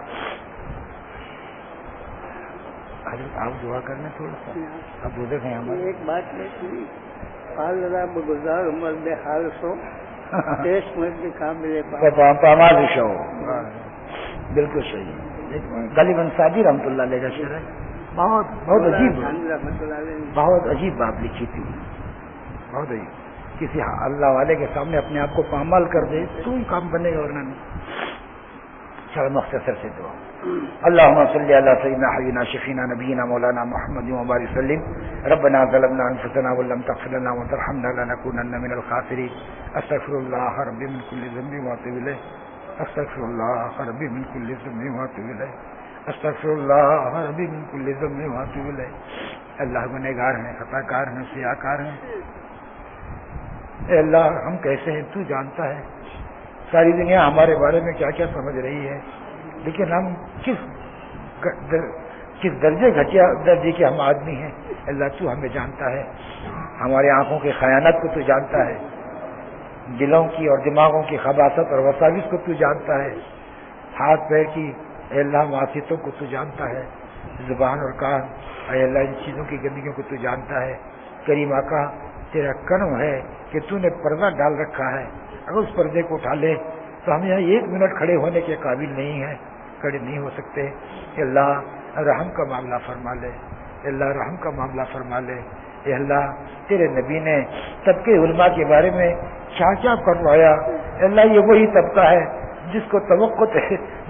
حضرت آپ دعا کرنا تھوڑا سا، اب روزے ہیں ہمارے۔ ایک بات نہیں حال رب گزار عمر بے حال سو دیش مرد کے کامل پامال شو، بالکل صحیح۔ غالب انصاری رحمۃ اللہ علیہ کا شعر ہے، بہت عجیب، بہت عجیب بات لکھی تھی، بہت عجیب۔ کسی اللہ والے کے سامنے اپنے آپ کو پامال کر دے تو ہی کام بنے گا، ورنہ نہیں۔ چلو مختصر سے دعا۔ اللهم صل على سيدنا حبيبنا شفيعنا نبينا مولانا محمد وبارك وسلم۔ ربنا ظلمنا انفسنا وان لم تغفر لنا وترحمنا لنكونن من الخاسرين۔ استغفر الله ربي من كل ذنب واتوب اليه، استغفر الله ربي من كل ذنب واتوب اليه، استغفر الله ربي من كل ذنب واتوب اليه۔ اللہ گنہگار ہیں، خطا کار ہیں، سیاہ کار ہیں، اے اللہ ہم کیسے ہیں تو جانتا ہے۔ ساری دنیا ہمارے بارے میں کیا کیا سمجھ رہی ہے، لیکن ہم کس درجے کے ہم آدمی ہیں، اللہ تو ہمیں جانتا ہے۔ ہمارے آنکھوں کی خیانت کو تو جانتا ہے، دلوں کی اور دماغوں کی خباثت اور وساوس کو تو جانتا ہے، ہاتھ پیر کی اے اللہ معصیتوں کو تو جانتا ہے، زبان اور کان اے اللہ ان چیزوں کی گندگیوں کو تو جانتا ہے۔ کریم آقا تیرا کرم ہے کہ تو نے پردہ ڈال رکھا ہے، اگر اس پردے کو اٹھا لے تو ہم یہاں ایک منٹ کھڑے ہونے کے قابل نہیں ہیں، کھڑے نہیں ہو سکتے۔ اے اللہ رحم کا معاملہ فرما لے، اے اللہ رحم کا معاملہ فرما لے۔ اے اللہ تیرے نبی نے طبقے علماء کے بارے میں کیا کیا فرمایا، اے اللہ یہ وہی طبقہ ہے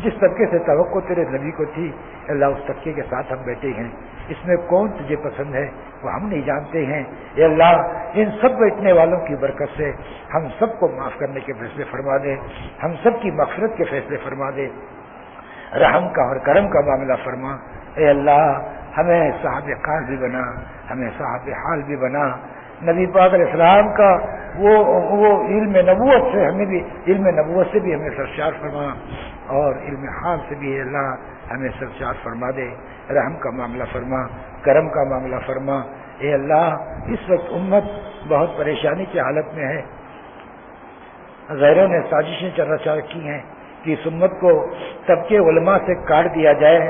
جس طبقے سے توقع تیرے نبی کو تھی، اے اللہ اس طبقے کے ساتھ ہم بیٹھے ہیں، اس میں کون تجھے پسند ہے وہ ہم نہیں جانتے ہیں۔ اے اللہ ان سب بیٹھنے والوں کی برکت سے ہم سب کو معاف کرنے کے فیصلے فرما دے، ہم سب کی مغفرت کے فیصلے فرما دے، رحم کا اور کرم کا معاملہ فرما۔ اے اللہ ہمیں صاحب کار بھی بنا، ہمیں صاحب حال بھی بنا، نبی پاک علیہ السلام کا وہ علم نبوت سے ہمیں بھی، علم نبوت سے بھی ہمیں سرشار فرما، اور علم حال سے بھی اللہ ہمیں سرشار فرما دے، رحم کا معاملہ فرما، کرم کا معاملہ فرما۔ اے اللہ اس وقت امت بہت پریشانی کی حالت میں ہے، غیروں نے سازشیں رچا رکھی ہیں کہ اس امت کو طبقے علماء سے کاٹ دیا جائے۔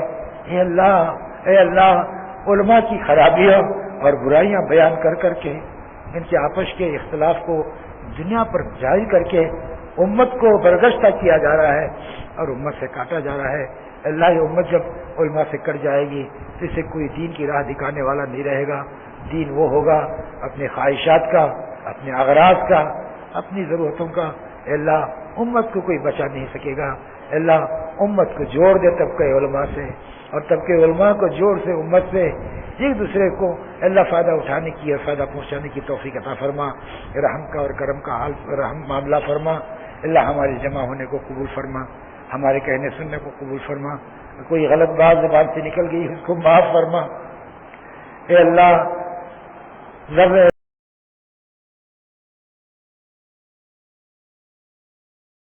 اے اللہ علماء کی خرابیاں اور برائیاں بیان کر کر کے ان کے آپس کے اختلاف کو دنیا پر جاری کر کے امت کو برگشتہ کیا جا رہا ہے اور امت سے کاٹا جا رہا ہے۔ اللہ یہ امت جب علماء سے کٹ جائے گی تو اسے کوئی دین کی راہ دکھانے والا نہیں رہے گا۔ دین وہ ہوگا اپنے خواہشات کا، اپنے اغراض کا، اپنی ضرورتوں کا۔ اللہ امت کو کوئی بچا نہیں سکے گا۔ اللہ امت کو جوڑ دے طبقہ علماء سے، اور طبقہ علماء کو جوڑ سے امت سے ایک دوسرے کو اللہ فائدہ اٹھانے کی اور فائدہ پہنچانے کی توفیق عطا فرما۔ رحم کا اور کرم کا حال رحم معاملہ فرما۔ اللہ ہمارے جمع ہونے کو قبول فرما، ہمارے کہنے سننے کو قبول فرما، کوئی غلط بات زبان سے نکل گئی اس کو معاف فرما۔ اے اللہ